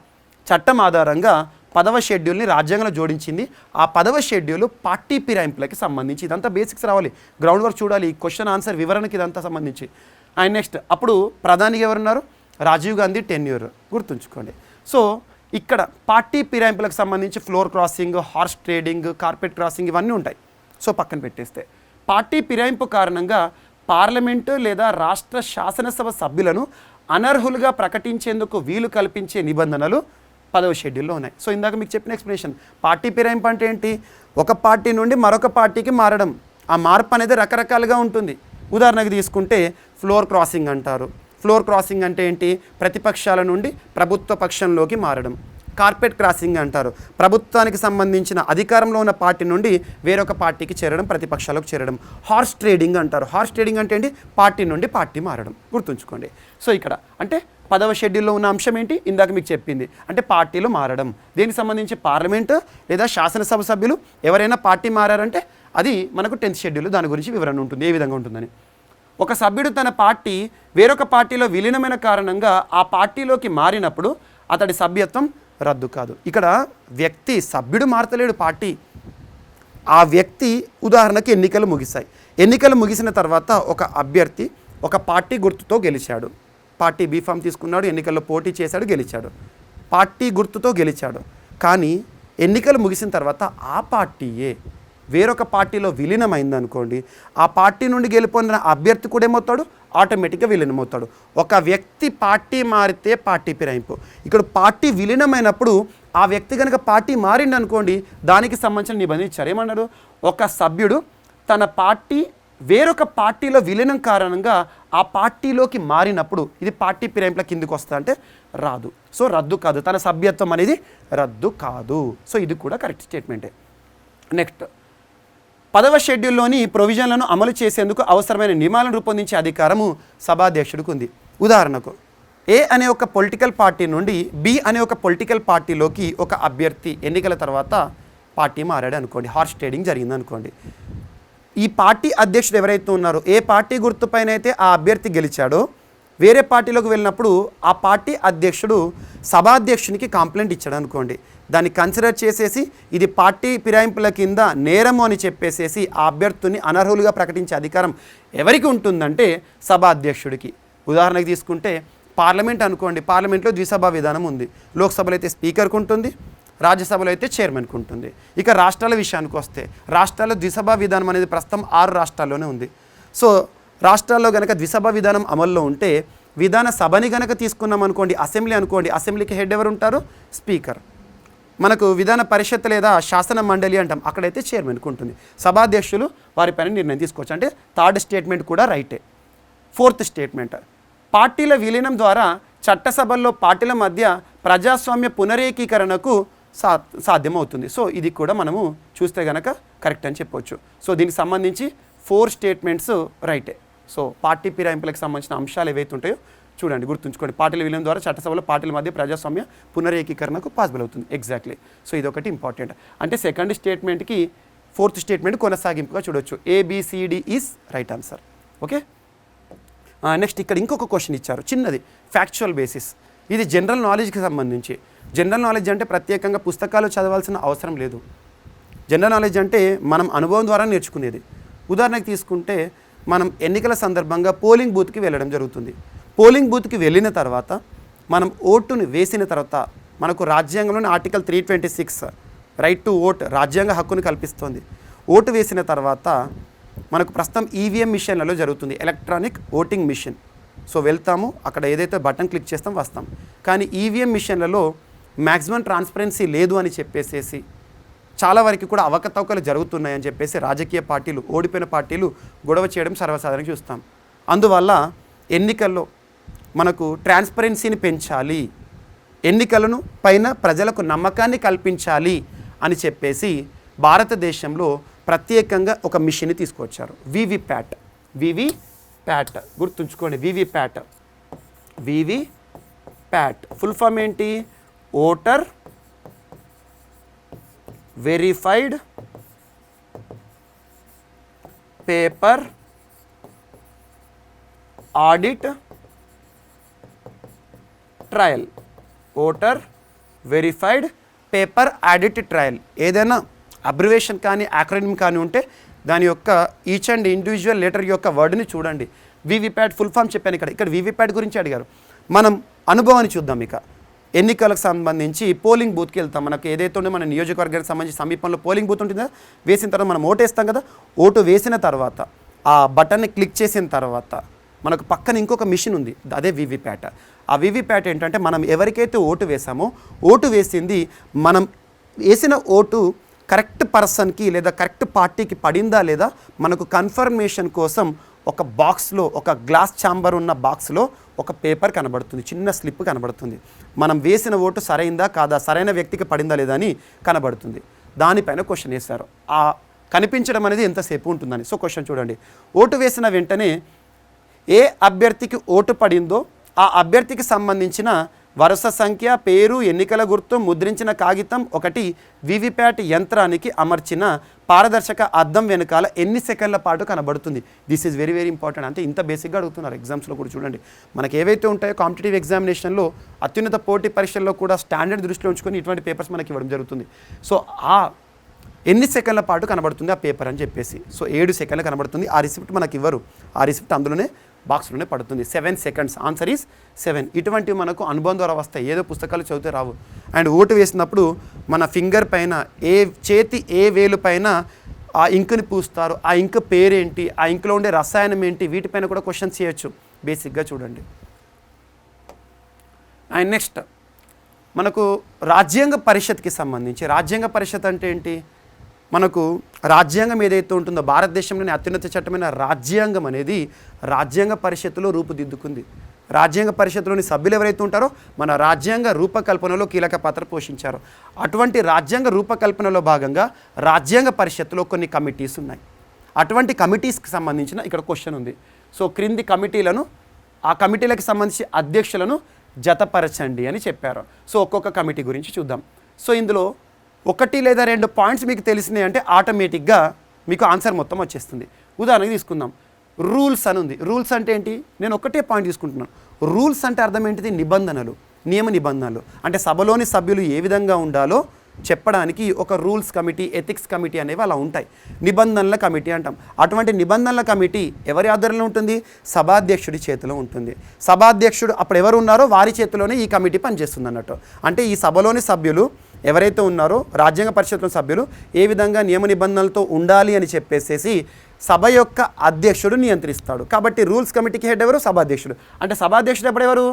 చట్టం ఆధారంగా 10వ షెడ్యూల్ని రాజ్యాంగంలో జోడించింది. ఆ 10వ షెడ్యూల్ పార్టీ ఫిరాయింపులకి సంబంధించి. ఇదంతా బేసిక్స్ రావాలి, గ్రౌండ్ వర్క్ చూడాలి, క్వశ్చన్ ఆన్సర్ వివరణకి ఇదంతా సంబంధించి. అండ్ నెక్స్ట్ అప్పుడు ప్రధానిగా ఎవరున్నారు? రాజీవ్ గాంధీ టెన్యూర్, గుర్తుంచుకోండి. సో ఇక్కడ పార్టీ ఫిరాయింపులకు సంబంధించి floor crossing, horse trading, carpet crossing ఇవన్నీ ఉంటాయి. సో పక్కన పెట్టేస్తే పార్టీ ఫిరాయింపు కారణంగా పార్లమెంటు లేదా రాష్ట్ర శాసనసభ సభ్యులను అనర్హులుగా ప్రకటించేందుకు వీలు కల్పించే నిబంధనలు 10వ షెడ్యూల్లో ఉన్నాయి. సో ఇందాక మీకు చెప్పిన ఎక్స్ప్లెనేషన్. పార్టీ ఫిరాయింపు అంటే ఏంటి? ఒక పార్టీ నుండి మరొక పార్టీకి మారడం. ఆ మార్పు అనేది రకరకాలుగా ఉంటుంది. ఉదాహరణకు తీసుకుంటే ఫ్లోర్ క్రాసింగ్ అంటారు. ఫ్లోర్ క్రాసింగ్ అంటే ఏంటి? ప్రతిపక్షాల నుండి ప్రభుత్వ పక్షంలోకి మారడం. కార్పెట్ క్రాసింగ్ అంటారు. ప్రభుత్వానికి సంబంధించిన అధికారంలో ఉన్న పార్టీ నుండి వేరొక పార్టీకి చేరడం, ప్రతిపక్షాలకు చేరడం. హార్స్ ట్రేడింగ్ అంటారు. హార్స్ ట్రేడింగ్ అంటే ఏంటి? పార్టీ నుండి పార్టీ మారడం, గుర్తుంచుకోండి. సో ఇక్కడ అంటే 10వ షెడ్యూల్లో ఉన్న అంశం ఏంటి? ఇందాక మీకు చెప్పింది. అంటే పార్టీలు మారడం. దీనికి సంబంధించి పార్లమెంటు లేదా శాసనసభ సభ్యులు ఎవరైనా పార్టీ మారారంటే అది మనకు 10th షెడ్యూల్, దాని గురించి వివరణ ఉంటుంది, ఏ విధంగా ఉంటుందని. ఒక సభ్యుడు తన పార్టీ వేరొక పార్టీలో విలీనమైన కారణంగా ఆ పార్టీలోకి మారినప్పుడు అతడి సభ్యత్వం రద్దు కాదు. ఇక్కడ వ్యక్తి సభ్యుడు మారతలేడు, పార్టీ. ఆ వ్యక్తి ఉదాహరణకి ఎన్నికలు ముగిశాయి. ఎన్నికలు ముగిసిన తర్వాత ఒక అభ్యర్థి ఒక పార్టీ గుర్తుతో గెలిచాడు. పార్టీ బీఫామ్ తీసుకున్నాడు, ఎన్నికల్లో పోటీ చేశాడు, గెలిచాడు. పార్టీ గుర్తుతో గెలిచాడు. కానీ ఎన్నికలు ముగిసిన తర్వాత ఆ పార్టీయే వేరొక పార్టీలో విలీనమైందనుకోండి, ఆ పార్టీ నుండి గెలిపొందిన అభ్యర్థి కూడా ఏమవుతాడు? ఆటోమేటిక్గా విలీనమవుతాడు. ఒక వ్యక్తి పార్టీ మారితే పార్టీ ఫిరాయింపు. ఇక్కడ పార్టీ విలీనమైనప్పుడు ఆ వ్యక్తి కనుక పార్టీ మారింది అనుకోండి, దానికి సంబంధించిన నిబంధన ఇచ్చారు. ఏమన్నారు? ఒక సభ్యుడు తన పార్టీ వేరొక పార్టీలో విలీనం కారణంగా ఆ పార్టీలోకి మారినప్పుడు ఇది పార్టీ ఫిరాయింపుల కిందకు వస్తా అంటే రాదు. సో రద్దు కాదు, తన సభ్యత్వం అనేది రద్దు కాదు. సో ఇది కూడా కరెక్ట్ స్టేట్మెంటే. నెక్స్ట్ 10వ షెడ్యూల్లోని ప్రొవిజన్లను అమలు చేసేందుకు అవసరమైన నియమాలను రూపొందించే అధికారము సభాధ్యక్షుడికి ఉంది. ఉదాహరణకు ఏ అనే ఒక పొలిటికల్ పార్టీ నుండి బి అనే ఒక పొలిటికల్ పార్టీలోకి ఒక అభ్యర్థి ఎన్నికల తర్వాత పార్టీ మారాడు అనుకోండి, హార్స్ ట్రేడింగ్ జరిగింది అనుకోండి. ఈ పార్టీ అధ్యక్షుడు ఎవరైతే ఉన్నారో, ఏ పార్టీ గుర్తుపైన అయితే ఆ అభ్యర్థి గెలిచాడో, వేరే పార్టీలోకి వెళ్ళినప్పుడు ఆ పార్టీ అధ్యక్షుడు సభాధ్యక్షునికి కంప్లైంట్ ఇచ్చాడు అనుకోండి, దాన్ని కన్సిడర్ చేసేసి ఇది పార్టీ ఫిరాయింపుల కింద నేరము అని చెప్పేసేసి ఆ అభ్యర్థుని అనర్హులుగా ప్రకటించే అధికారం ఎవరికి ఉంటుందంటే సభాధ్యక్షుడికి. ఉదాహరణకు తీసుకుంటే పార్లమెంట్ అనుకోండి, పార్లమెంట్లో ద్విసభా విధానం ఉంది. లోక్సభలో అయితే స్పీకర్కు ఉంటుంది, రాజ్యసభలో అయితే చైర్మన్కి ఉంటుంది. ఇక రాష్ట్రాల విషయానికి వస్తే రాష్ట్రాల్లో ద్విసభా విధానం అనేది ప్రస్తుతం 6 రాష్ట్రాల్లోనే ఉంది. సో రాష్ట్రాల్లో కనుక ద్విసభా విధానం అమల్లో ఉంటే విధాన సభని కనుక తీసుకున్నాం అనుకోండి, అసెంబ్లీ అనుకోండి, అసెంబ్లీకి హెడ్ ఎవరు ఉంటారు? స్పీకర్. మనకు విధాన పరిషత్ లేదా శాసన మండలి అంటాం, అక్కడైతే చైర్మన్కి ఉంటుంది. సభాధ్యక్షులు వారిపైన నిర్ణయం తీసుకోవచ్చు. అంటే 3rd స్టేట్మెంట్ కూడా రైటే. 4th స్టేట్మెంట్, పార్టీల విలీనం ద్వారా చట్టసభల్లో పార్టీల మధ్య ప్రజాస్వామ్య పునరేకీకరణకు సాధ్యమవుతుంది. సో ఇది కూడా మనము చూస్తే కనుక కరెక్ట్ అని చెప్పవచ్చు. సో దీనికి సంబంధించి 4 స్టేట్మెంట్స్ రైటే. సో పార్టీ ఫిరాయింపులకు సంబంధించిన అంశాలు ఏవైతే ఉంటాయో చూడండి, గుర్తుంచుకోండి. పార్టీల విలీనం ద్వారా చట్టసభలో పార్టీల మధ్య ప్రజాస్వామ్య పునరేకీకరణకు పాసిబుల్ అవుతుంది. ఎగ్జాక్ట్లీ. సో ఇదొకటి ఇంపార్టెంట్. అంటే 2nd స్టేట్మెంట్కి ఫోర్త్ స్టేట్మెంట్ కొనసాగింపుగా చూడొచ్చు. ABCD is right answer. Okay, next ఇక్కడ ఇంకొక క్వశ్చన్ ఇచ్చారు, చిన్నది, ఫ్యాక్చువల్ బేసిస్. ఇది జనరల్ నాలెడ్జ్కి సంబంధించి. జనరల్ నాలెడ్జ్ అంటే ప్రత్యేకంగా పుస్తకాలు చదవాల్సిన అవసరం లేదు. జనరల్ నాలెడ్జ్ అంటే మనం అనుభవం ద్వారా నేర్చుకునేది. ఉదాహరణకు తీసుకుంటే మనం ఎన్నికల సందర్భంగా పోలింగ్ బూత్కి వెళ్ళడం జరుగుతుంది. పోలింగ్ బూత్కి వెళ్ళిన తర్వాత మనం ఓటుని వేసిన తర్వాత మనకు రాజ్యాంగంలోని ఆర్టికల్ 326 రైట్ టు ఓట్ రాజ్యాంగ హక్కును కల్పిస్తోంది. ఓటు వేసిన తర్వాత మనకు ప్రస్తుతం ఈవీఎం మిషన్లలో జరుగుతుంది, ఎలక్ట్రానిక్ ఓటింగ్ మిషన్. సో వెళ్తాము, అక్కడ ఏదైతే బటన్ క్లిక్ చేస్తాం వస్తాం. కానీ ఈవీఎం మిషన్లలో మ్యాక్సిమం ట్రాన్స్పరెన్సీ లేదు అని చెప్పేసేసి చాలా వరకు కూడా అవకతవకలు జరుగుతున్నాయని చెప్పేసి రాజకీయ పార్టీలు, ఓడిపోయిన పార్టీలు గొడవ చేయడం సర్వసాధారణంగా చూస్తాం. అందువల్ల ఎన్నికల్లో మనకు ట్రాన్స్పరెన్సీని పెంచాలి, ఎన్నికలను పైన ప్రజలకు నమ్మకాన్ని కల్పించాలి అని చెప్పేసి భారతదేశంలో ప్రత్యేకంగా ఒక మిషన్ని తీసుకొచ్చారు, వివిప్యాట్. వివిప్యాట్ గుర్తుంచుకోండి, వివిప్యాట్ ఫుల్ ఫామ్ ఏంటి? Voter verified paper audit trial. Voter verified paper audit trial. ఏదైనా అబ్రివేషన్ కానీ యాక్రోనిమ్ కానీ ఉంటే దాని యొక్క ఈచ్ అండ్ ఇండివిజువల్ లెటర్ యొక్క వర్డ్ని చూడండి. వివిప్యాట్ ఫుల్ ఫామ్ చెప్పాను. ఇక్కడ వివిప్యాట్ గురించి అడిగారు. మనం అనుభవాన్ని చూద్దాం. ఇక ఎన్నికలకు సంబంధించి పోలింగ్ బూత్కి వెళ్తాం. మనకు ఏదైతే ఉందో మన నియోజకవర్గానికి సంబంధించి సమీపంలో పోలింగ్ బూత్ ఉంటుందా, వేసిన తర్వాత మనం ఓటు వేస్తాం కదా. ఓటు వేసిన తర్వాత ఆ బటన్ని క్లిక్ చేసిన తర్వాత మనకు పక్కన ఇంకొక మిషన్ ఉంది, అదే వివిప్యాట్. ఆ వివిప్యాట్ ఏంటంటే మనం ఎవరికైతే ఓటు వేసామో ఓటు వేసింది మనం వేసిన ఓటు కరెక్ట్ పర్సన్కి లేదా కరెక్ట్ పార్టీకి పడిందా లేదా మనకు కన్ఫర్మేషన్ కోసం ఒక బాక్స్లో, ఒక గ్లాస్ ఛాంబర్ ఉన్న బాక్స్లో ఒక పేపర్ కనబడుతుంది, చిన్న స్లిప్ కనబడుతుంది. మనం వేసిన ఓటు సరైందా కాదా, సరైన వ్యక్తికి పడిందా లేదా అని కనబడుతుంది. దానిపైన క్వశ్చన్ వేశారు. ఆ కనిపించడం అనేది ఎంతసేపు ఉంటుందని. సో క్వశ్చన్ చూడండి. ఓటు వేసిన వెంటనే ఏ అభ్యర్థికి ఓటు పడిందో ఆ అభ్యర్థికి సంబంధించిన వరుస సంఖ్య, పేరు, ఎన్నికల గుర్తు, ముద్రించిన కాగితం ఒకటి వివిప్యాట్ యంత్రానికి అమర్చిన పారదర్శక అద్దం వెనకాల ఎన్ని సెకండ్ల పాటు కనబడుతుంది. This is very very important. అంటే ఇంత బేసిక్గా అడుగుతున్నారు ఎగ్జామ్స్లో కూడా. చూడండి, మనకి ఏవైతే ఉంటాయో కాంపిటేటివ్ ఎగ్జామినేషన్లో, అత్యున్నత పోటీ పరీక్షల్లో కూడా స్టాండర్డ్ దృష్టిలో ఉంచుకొని ఇటువంటి పేపర్స్ మనకి ఇవ్వడం జరుగుతుంది. సో ఆ ఎన్ని సెకండ్ల పాటు కనబడుతుంది ఆ పేపర్ అని చెప్పేసి. సో 7 సెకండ్లు కనబడుతుంది. ఆ రిసిప్ట్ మనకి ఇవ్వరు, ఆ రిసిప్ట్ అందులోనే బాక్స్లోనే పడుతుంది. 7 సెకండ్స్. Answer is 7. ఇటువంటివి మనకు అనుభవం ద్వారా వస్తాయి, ఏదో పుస్తకాలు చదివితే రావు. అండ్ ఓటు వేసినప్పుడు మన ఫింగర్ పైన, ఏ వేలు పైన ఆ ఇంకుని పూస్తారు, ఆ ఇంక్ పేరేంటి, ఆ ఇంకులో ఉండే రసాయనం ఏంటి, వీటిపైన కూడా క్వశ్చన్స్ చేయొచ్చు. బేసిక్గా చూడండి. అండ్ నెక్స్ట్ మనకు రాజ్యాంగ పరిషత్కి సంబంధించి, రాజ్యాంగ పరిషత్ అంటే ఏంటి? మనకు రాజ్యాంగం ఏదైతే ఉంటుందో భారతదేశంలోని అత్యున్నత చట్టమైన రాజ్యాంగం అనేది రాజ్యాంగ పరిషత్తులో రూపుదిద్దుకుంది. రాజ్యాంగ పరిషత్తులోని సభ్యులు ఎవరైతే ఉంటారో మన రాజ్యాంగ రూపకల్పనలో కీలక పాత్ర పోషించారు. అటువంటి రాజ్యాంగ రూపకల్పనలో భాగంగా రాజ్యాంగ పరిషత్తులో కొన్ని కమిటీస్ ఉన్నాయి. అటువంటి కమిటీస్కి సంబంధించిన ఇక్కడ క్వశ్చన్ ఉంది. సో క్రింది కమిటీలను, ఆ కమిటీలకు సంబంధించి అధ్యక్షులను జతపరచండి అని చెప్పారు. సో ఒక్కొక్క కమిటీ గురించి చూద్దాం. సో ఇందులో 1 లేదా 2 పాయింట్స్ మీకు తెలిసినాయి అంటే ఆటోమేటిక్గా మీకు ఆన్సర్ మొత్తం వచ్చేస్తుంది. ఉదాహరణకి తీసుకుందాం, రూల్స్ అని ఉంది. రూల్స్ అంటే ఏంటి? నేను ఒకటే పాయింట్ తీసుకుంటున్నాను. రూల్స్ అంటే అర్థం ఏంటిది? నిబంధనలు, నియమ నిబంధనలు. అంటే సభలోని సభ్యులు ఏ విధంగా ఉండాలో చెప్పడానికి ఒక రూల్స్ కమిటీ, ఎథిక్స్ కమిటీ అనేవి అలా ఉంటాయి. నిబంధనల కమిటీ అంటాం. అటువంటి నిబంధనల కమిటీ ఎవరి ఆధ్వర్యంలో ఉంటుంది? సభాధ్యక్షుడి చేతిలో ఉంటుంది. సభాధ్యక్షుడు అప్పుడు ఎవరు ఉన్నారో వారి చేతిలోనే ఈ కమిటీ పనిచేస్తుంది అన్నట్టు. అంటే ఈ సభలోని సభ్యులు ఎవరైతే ఉన్నారో రాజ్యాంగ పరిషత్లోని సభ్యులు ఏ విధంగా నియమ నిబంధనలతో ఉండాలి అని చెప్పేసేసి సభ యొక్క అధ్యక్షుడు నియంత్రిస్తాడు. కాబట్టి రూల్స్ కమిటీకి హెడ్ ఎవరు? సభాధ్యక్షుడు. అంటే సభాధ్యక్షుడు ఎప్పుడు ఎవరు?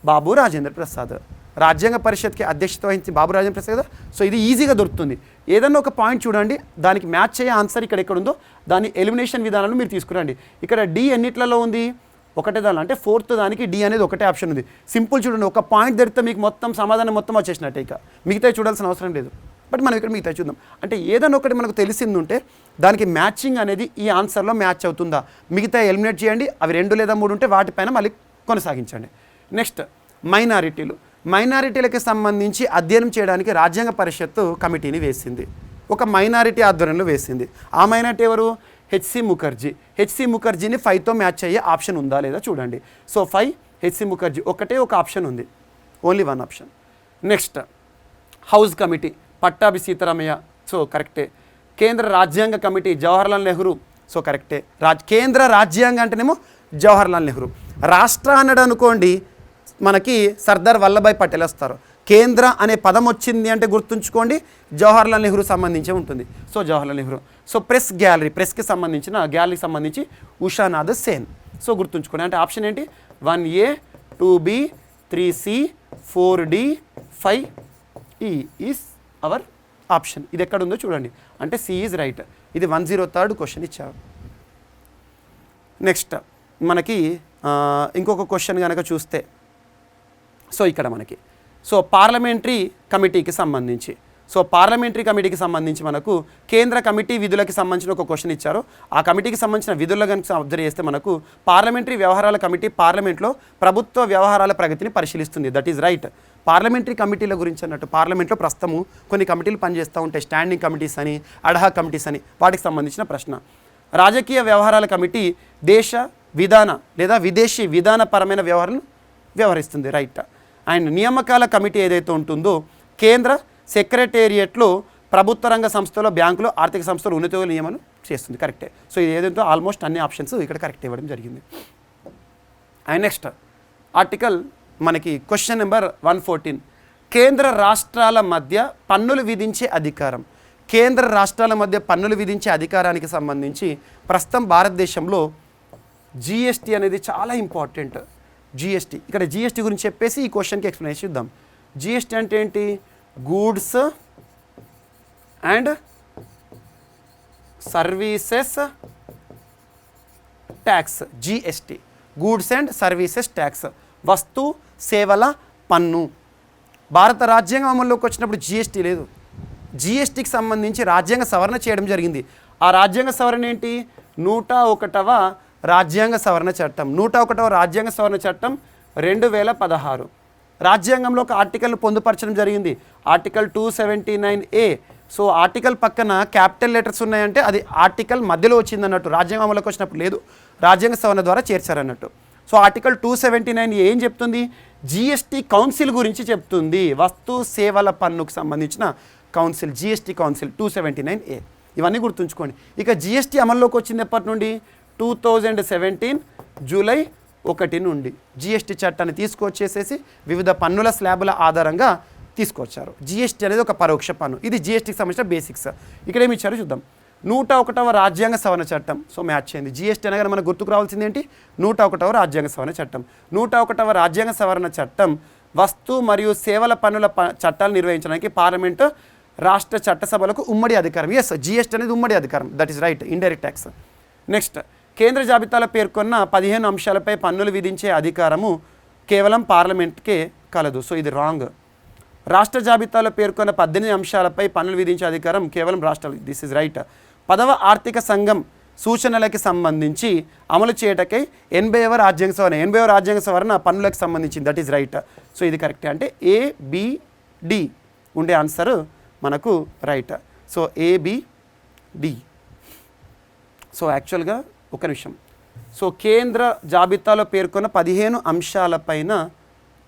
బాబు రాజేంద్ర ప్రసాద్. రాజ్యాంగ పరిషత్కి అధ్యక్షత వహించి బాబు రాజేంద్ర ప్రసాద్ కదా. సో ఇది ఈజీగా దొరుకుతుంది. ఏదన్నా ఒక పాయింట్ చూడండి, దానికి మ్యాచ్ అయ్యే ఆన్సర్ ఇక్కడ ఎక్కడ ఉందో దాని ఎలిమినేషన్ విధానాన్ని మీరు తీసుకురండి. ఇక్కడ డి ఎన్నిట్లలో ఉంది? ఒకటే దాని, అంటే 4th దానికి డి అనేది ఒకటే ఆప్షన్ ఉంది. సింపుల్ చూడండి, ఒక పాయింట్ దొరికితే మీకు మొత్తం సమాధానం మొత్తం వచ్చేసినట్టే. ఇక మిగతా చూడాల్సిన అవసరం లేదు. బట్ మనం ఇక్కడ మిగతా చూద్దాం. అంటే ఏదైనా ఒకటి మనకు తెలిసింది ఉంటే దానికి మ్యాచింగ్ అనేది ఈ ఆన్సర్లో మ్యాచ్ అవుతుందా, మిగతా ఎలిమినేట్ చేయండి. అవి 2 లేదా 3 ఉంటే వాటిపైన మళ్ళీ కొనసాగించండి. నెక్స్ట్ మైనారిటీలు. మైనారిటీలకి సంబంధించి అధ్యయనం చేయడానికి రాజ్యాంగ పరిషత్తు కమిటీని వేసింది. ఒక మైనారిటీ ఆధ్వర్యంలో వేసింది. ఆ మైనారిటీ ఎవరు? హెచ్సి ముఖర్జీ. హెచ్సి ముఖర్జీని 5తో మ్యాచ్ అయ్యే ఆప్షన్ ఉందా లేదా చూడండి. సో 5 హెచ్సి ముఖర్జీ ఒకటే ఒక ఆప్షన్ ఉంది, only 1 option. Next house committee Pattabhi Sitaramayya, so కరెక్టే. కేంద్ర రాజ్యాంగ కమిటీ జవహర్లాల్ నెహ్రూ, సో కరెక్టే. కేంద్ర రాజ్యాంగ అంటేనేమో జవహర్లాల్ నెహ్రూ. రాష్ట్ర అన్నాడు అనుకోండి మనకి సర్దార్ వల్లభాయ్ పటేల్ వస్తారు. కేంద్ర అనే పదం వచ్చింది అంటే గుర్తుంచుకోండి జవహర్లాల్ నెహ్రూ సంబంధించే ఉంటుంది, so Jawaharlal Nehru. So press gallery, ప్రెస్కి సంబంధించిన గ్యాలరీకి సంబంధించి ఉషానాథ్ సేన్, సో గుర్తుంచుకోండి. అంటే ఆప్షన్ ఏంటి? 1A 2B 3C 4D 5E is our option. ఇది ఎక్కడ ఉందో చూడండి, అంటే సి ఈజ్ రైట్. ఇది 103rd క్వశ్చన్ ఇచ్చారు. నెక్స్ట్ మనకి ఇంకొక క్వశ్చన్ కనుక చూస్తే, సో ఇక్కడ మనకి పార్లమెంటరీ కమిటీకి సంబంధించి, పార్లమెంటరీ కమిటీకి సంబంధించి మనకు కేంద్ర కమిటీ విధులకి సంబంధించిన ఒక క్వశ్చన్ ఇచ్చారు. ఆ కమిటీకి సంబంధించిన విధుల కనుక అబ్జర్వ్ చేస్తే మనకు పార్లమెంటరీ వ్యవహారాల కమిటీ పార్లమెంట్లో ప్రభుత్వ వ్యవహారాల ప్రగతిని పరిశీలిస్తుంది. That is right. పార్లమెంటరీ కమిటీల గురించి అన్నట్టు పార్లమెంట్లో ప్రస్తుతము కొన్ని కమిటీలు పనిచేస్తూ ఉంటాయి, స్టాండింగ్ కమిటీస్ అని, అడ్హాక్ కమిటీస్ అని, వాటికి సంబంధించిన ప్రశ్న. రాజకీయ వ్యవహారాల కమిటీ దేశ విధాన లేదా విదేశీ విధానపరమైన వ్యవహారాలను వ్యవహరిస్తుంది, రైట్. అండ్ నియామకాల కమిటీ ఏదైతే ఉంటుందో కేంద్ర సెక్రటేరియట్లో ప్రభుత్వ రంగ సంస్థలో, బ్యాంకులో, ఆర్థిక సంస్థలు ఉన్నత నియమనం చేస్తుంది, కరెక్టే. సో ఇది ఏదైతే ఆల్మోస్ట్ అన్ని ఆప్షన్స్ ఇక్కడ కరెక్ట్ ఇవ్వడం జరిగింది. అండ్ నెక్స్ట్ ఆర్టికల్ మనకి క్వశ్చన్ నెంబర్ 114 కేంద్ర రాష్ట్రాల మధ్య పన్నులు విధించే అధికారం. కేంద్ర రాష్ట్రాల మధ్య పన్నులు విధించే అధికారానికి సంబంధించి ప్రస్తుతం భారతదేశంలో జిఎస్టీ అనేది చాలా ఇంపార్టెంట్. జిఎస్టీ, ఇక్కడ జిఎస్టీ గురించి చెప్పేసి ఈ క్వశ్చన్కి ఎక్స్ప్లెనేషన్ ఇద్దాం. జిఎస్టీ అంటే ఏంటి? Goods and services tax. GST goods and services tax, వస్తు సేవల పన్ను. భారత రాజ్యాంగం అమల్లోకి వచ్చినప్పుడు జిఎస్టీ లేదు. జిఎస్టీకి సంబంధించి రాజ్యాంగ సవరణ చేయడం జరిగింది. ఆ రాజ్యాంగ సవరణ ఏంటి? 101వ రాజ్యాంగ సవరణ చట్టం. 101వ రాజ్యాంగ సవరణ చట్టం 2016 రాజ్యాంగంలో ఒక ఆర్టికల్ను పొందుపరచడం జరిగింది, ఆర్టికల్ 279A. సో ఆర్టికల్ పక్కన క్యాపిటల్ లెటర్స్ ఉన్నాయంటే అది ఆర్టికల్ మధ్యలో వచ్చింది అన్నట్టు, రాజ్యాంగం అమలుకి వచ్చినప్పుడు లేదు, రాజ్యాంగ సవరణ ద్వారా చేర్చారన్నట్టు. సో ఆర్టికల్ 279 ఏం చెప్తుంది? జిఎస్టీ కౌన్సిల్ గురించి చెప్తుంది, వస్తు సేవల పన్నుకు సంబంధించిన కౌన్సిల్, జిఎస్టీ కౌన్సిల్ 279A. ఇవన్నీ గుర్తుంచుకోండి. ఇక జిఎస్టీ అమల్లోకి వచ్చింది ఎప్పటి నుండి? 2017 జూలై 1 నుండి జిఎస్టీ చట్టాన్ని తీసుకొచ్చేసేసి వివిధ పన్నుల స్లాబుల ఆధారంగా తీసుకొచ్చారు. జిఎస్టీ అనేది ఒక పరోక్ష పన్ను. ఇది జిఎస్టీకి సంబంధించిన బేసిక్స్. ఇక్కడ ఏమి ఇచ్చారో చూద్దాం. 101వ రాజ్యాంగ సవరణ చట్టం, సో మ్యాచ్ అయింది. జిఎస్టీ అనగానే మనకు గుర్తుకు రావాల్సింది ఏంటి? 101వ రాజ్యాంగ సవరణ చట్టం. 101వ రాజ్యాంగ సవరణ చట్టం వస్తు మరియు సేవల పన్నుల చట్టాలు నిర్వహించడానికి పార్లమెంటు రాష్ట్ర చట్టసభలకు ఉమ్మడి అధికారం. ఎస్, జిఎస్టీ అనేది ఉమ్మడి అధికారం, that is right, indirect tax. Next కేంద్ర జాబితాలో పేర్కొన్న 15 అంశాలపై పన్నులు విధించే అధికారము కేవలం పార్లమెంట్కే కలదు, సో ఇది రాంగ్. రాష్ట్ర జాబితాలో పేర్కొన్న 18 అంశాలపై పన్నులు విధించే అధికారం కేవలం రాష్ట్రాలు, దిస్ ఇస్ రైట్. 10వ ఆర్థిక సంఘం సూచనలకి సంబంధించి అమలు చేయటకై 80వ రాజ్యాంగ సవరణ, 80వ రాజ్యాంగ సవరణ పన్నులకు సంబంధించింది, దట్ ఈస్ రైట్. సో ఇది కరెక్టే. అంటే ABD ఉండే ఆన్సర్ మనకు రైట్. So ABD. సో యాక్చువల్గా ఒక నిమిషం. సో కేంద్ర జాబితాలో పేర్కొన్న 15 అంశాలపైన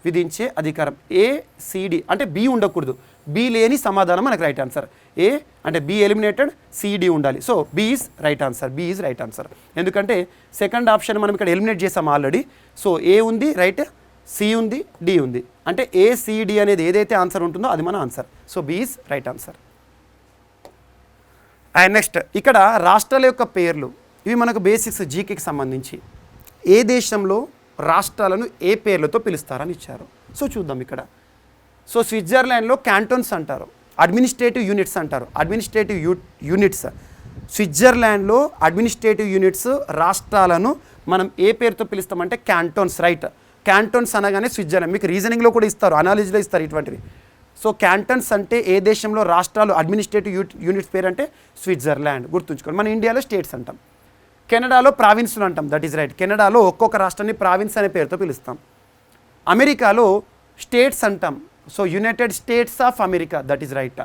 విధించే అధికారం ACD, అంటే B ఉండకూడదు, B లేని సమాధానం మనకు రైట్ ఆన్సర్. A అంటే B ఎలిమినేటెడ్, CD ఉండాలి. So B is right answer, B is right answer. ఎందుకంటే సెకండ్ ఆప్షన్ మనం ఇక్కడ ఎలిమినేట్ చేసాం ఆల్రెడీ. సో A ఉంది రైట్, C ఉంది, D ఉంది. అంటే ACD అనేది ఏదైతే ఆన్సర్ ఉంటుందో అది మన answer. So B is right answer. And next ఇక్కడ రాష్ట్రాల యొక్క పేర్లు, ఇవి మనకు బేసిక్స్ జీకేకి సంబంధించి. ఏ దేశంలో రాష్ట్రాలను ఏ పేర్లతో పిలుస్తారని ఇచ్చారు. సో చూద్దాం ఇక్కడ. సో స్విట్జర్లాండ్లో క్యాంటోన్స్ అంటారు, అడ్మినిస్ట్రేటివ్ యూనిట్స్ అంటారు, అడ్మినిస్ట్రేటివ్ యూనిట్స్. స్విట్జర్లాండ్లో అడ్మినిస్ట్రేటివ్ యూనిట్స్ రాష్ట్రాలను మనం ఏ పేరుతో పిలుస్తామంటే క్యాంటోన్స్, రైట్. క్యాంటోన్స్ అనగానే స్విట్జర్లాండ్, మీకు రీజనింగ్లో కూడా ఇస్తారు, అనాలజీలో ఇస్తారు ఇటువంటివి. సో క్యాంటన్స్ అంటే ఏ దేశంలో రాష్ట్రాలు అడ్మినిస్ట్రేటివ్ యూనిట్స్ పేరు అంటే స్విట్జర్లాండ్, గుర్తుంచుకోండి. మన ఇండియాలో స్టేట్స్ అంటాం. కెనడాలో ప్రావిన్స్లు అంటాం, దట్ ఈస్ రైట్. కెనడాలో ఒక్కొక్క రాష్ట్రాన్ని ప్రావిన్స్ అనే పేరుతో పిలుస్తాం. అమెరికాలో స్టేట్స్ అంటాం, so United states of America, that is right.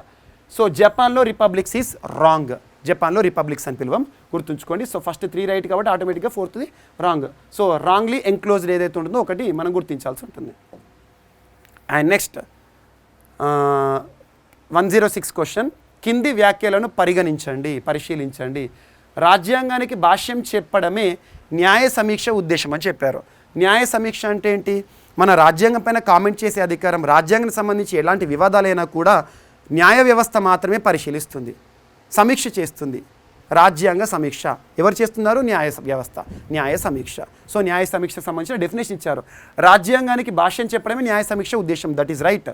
So జపాన్లో రిపబ్లిక్స్ ఈజ్ రాంగ్. జపాన్లో రిపబ్లిక్స్ అని పిలువం, గుర్తుంచుకోండి. సో ఫస్ట్ 3 రైట్ కాబట్టి ఆటోమేటిక్గా 4th wrong. So wrongly enclosed ఏదైతే ఉంటుందో ఒకటి మనం గుర్తించాల్సి ఉంటుంది. అండ్ నెక్స్ట్ 106 క్వశ్చన్, కింది వ్యాఖ్యలను పరిశీలించండి. రాజ్యాంగానికి భాష్యం చెప్పడమే న్యాయ సమీక్ష ఉద్దేశం అని చెప్పారు. న్యాయ సమీక్ష అంటే ఏంటి? మన రాజ్యాంగం పైన కామెంట్ చేసే అధికారం, రాజ్యాంగానికి సంబంధించి ఎలాంటి వివాదాలైనా కూడా న్యాయ వ్యవస్థ మాత్రమే పరిశీలిస్తుంది, సమీక్ష చేస్తుంది. రాజ్యాంగ సమీక్ష ఎవరు చేస్తున్నారు? న్యాయ వ్యవస్థ, న్యాయ సమీక్ష. సో న్యాయ సమీక్షకు సంబంధించిన డెఫినేషన్ ఇచ్చారు. రాజ్యాంగానికి భాష్యం చెప్పడమే న్యాయ సమీక్ష ఉద్దేశం. That is right.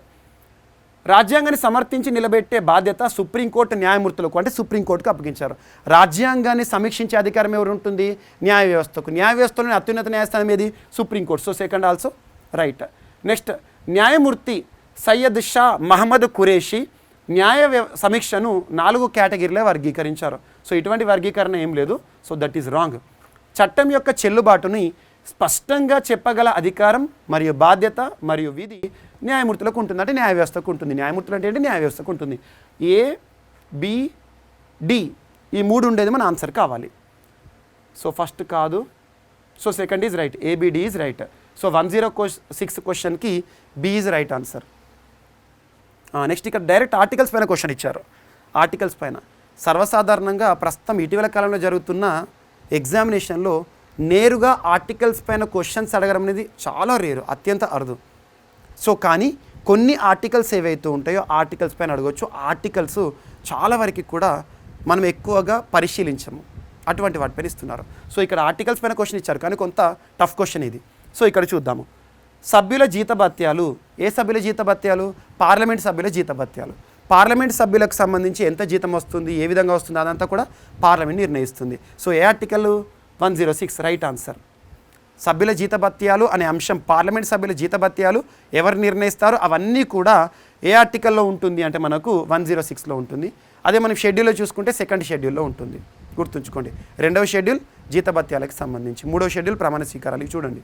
రాజ్యాంగాన్ని సమర్థించి నిలబెట్టే బాధ్యత సుప్రీంకోర్టు న్యాయమూర్తులకు, అంటే సుప్రీంకోర్టుకు అప్పగించారు. రాజ్యాంగాన్ని సమీక్షించే అధికారం ఎవరు ఉంటుంది? న్యాయ వ్యవస్థకు. న్యాయ వ్యవస్థలోని అత్యున్నత న్యాయస్థానం ఏది? Supreme court. So second also right. Next, న్యాయమూర్తి సయ్యద్ షా మహమ్మద్ ఖురేషి సమీక్షను 4 కేటగిరీలో వర్గీకరించారు. సో ఇటువంటి వర్గీకరణ ఏం లేదు. So that is wrong. చట్టం యొక్క చెల్లుబాటుని స్పష్టంగా చెప్పగల అధికారం మరియు బాధ్యత మరియు విధి న్యాయమూర్తులకు ఉంటుంది, అంటే న్యాయ వ్యవస్థకు ఉంటుంది. న్యాయమూర్తులు అంటే ఏంటి? న్యాయ వ్యవస్థకు ఉంటుంది. A, B, D ఈ 3 ఉండేది మన ఆన్సర్ కావాలి. సో ఫస్ట్ కాదు. So second is right, ABD is right. So 106 క్వశ్చన్కి B is right answer. Next ఇక్కడ డైరెక్ట్ ఆర్టికల్స్ పైన క్వశ్చన్ ఇచ్చారు. ఆర్టికల్స్ పైన సర్వసాధారణంగా ప్రస్తుతం ఇటీవల కాలంలో జరుగుతున్న ఎగ్జామినేషన్లో నేరుగా ఆర్టికల్స్ పైన క్వశ్చన్స్ అడగడం అనేది చాలా రేరు, అత్యంత అరుదు. సో కానీ కొన్ని ఆర్టికల్స్ ఏవైతే ఉంటాయో ఆర్టికల్స్ పైన అడగవచ్చు. ఆర్టికల్స్ చాలా వరకు కూడా మనం ఎక్కువగా పరిశీలించము, అటువంటి వాటిపైన ఇస్తున్నారు. సో ఇక్కడ ఆర్టికల్స్ పైన క్వశ్చన్ ఇచ్చారు, కానీ కొంత టఫ్ క్వశ్చన్ ఇది. సో ఇక్కడ చూద్దాము. సభ్యుల జీతభత్యాలు. ఏ సభ్యుల జీతభత్యాలు? పార్లమెంట్ సభ్యుల జీతభత్యాలు. పార్లమెంట్ సభ్యులకు సంబంధించి ఎంత జీతం వస్తుంది, ఏ విధంగా వస్తుంది, అదంతా కూడా పార్లమెంట్ నిర్ణయిస్తుంది. సో ఏ ఆర్టికల్? 106 right answer. సభ్యుల జీతభత్యాలు అనే అంశం, పార్లమెంట్ సభ్యుల జీతభత్యాలు ఎవరు నిర్ణయిస్తారు, అవన్నీ కూడా ఏ ఆర్టికల్లో ఉంటుంది అంటే మనకు 106లో ఉంటుంది. అదే మనం షెడ్యూల్లో చూసుకుంటే సెకండ్ షెడ్యూల్లో ఉంటుంది, గుర్తుంచుకోండి. 2వ షెడ్యూల్ జీతభత్యాలకు సంబంధించి, 3వ షెడ్యూల్ ప్రమాణ స్వీకారాలు చూడండి.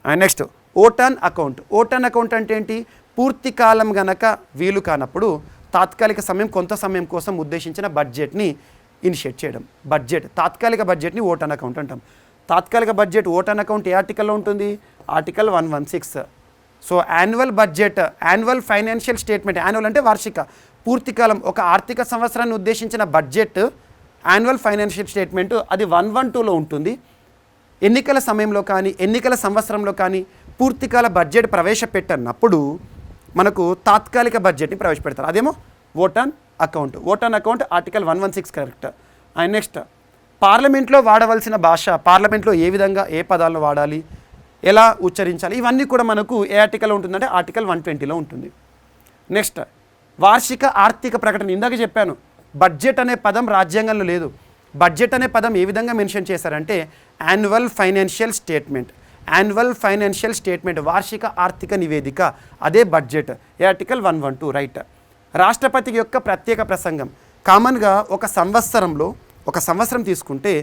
And next vote on account. Vote on account అంటే ఏంటి? పూర్తి కాలం గనక వీలు కానప్పుడు తాత్కాలిక సమయం, కొంత సమయం కోసం ఉద్దేశించిన బడ్జెట్ని ఇనిషియేట్ చేయడం. బడ్జెట్, తాత్కాలిక బడ్జెట్ని ఓటాన్ అకౌంట్ అంటాం. తాత్కాలిక బడ్జెట్ ఓటాన్ అకౌంట్ ఏ ఆర్టికల్లో ఉంటుంది? Article 116. So annual budget, annual financial statement, annual అంటే వార్షిక, పూర్తికాలం ఒక ఆర్థిక సంవత్సరాన్ని ఉద్దేశించిన బడ్జెట్ యాన్యువల్ ఫైనాన్షియల్ స్టేట్మెంట్ అది 112లో ఉంటుంది. ఎన్నికల సమయంలో కానీ ఎన్నికల సంవత్సరంలో కానీ పూర్తికాల బడ్జెట్ ప్రవేశపెట్టనప్పుడు మనకు తాత్కాలిక బడ్జెట్ని ప్రవేశపెడతారు, అదేమో vote on account. Vote on account article 116 correct. And next పార్లమెంట్లో వాడవలసిన భాష, పార్లమెంట్లో ఏ విధంగా ఏ పదాలను వాడాలి, ఎలా ఉచ్చరించాలి, ఇవన్నీ కూడా మనకు ఏ ఆర్టికల్లో ఉంటుందంటే ఆర్టికల్ 120లో ఉంటుంది. నెక్స్ట్ వార్షిక ఆర్థిక ప్రకటన. ఇందాక చెప్పాను బడ్జెట్ అనే పదం రాజ్యాంగంలో లేదు. బడ్జెట్ అనే పదం ఏ విధంగా మెన్షన్ చేశారంటే annual financial statement. Annual financial statement, వార్షిక ఆర్థిక నివేదిక, అదే బడ్జెట్. ఏ ఆర్టికల్ 112 రైట్. రాష్ట్రపతి యొక్క ప్రత్యేక ప్రసంగం. కామన్గా ఒక సంవత్సరం తీసుకుంటే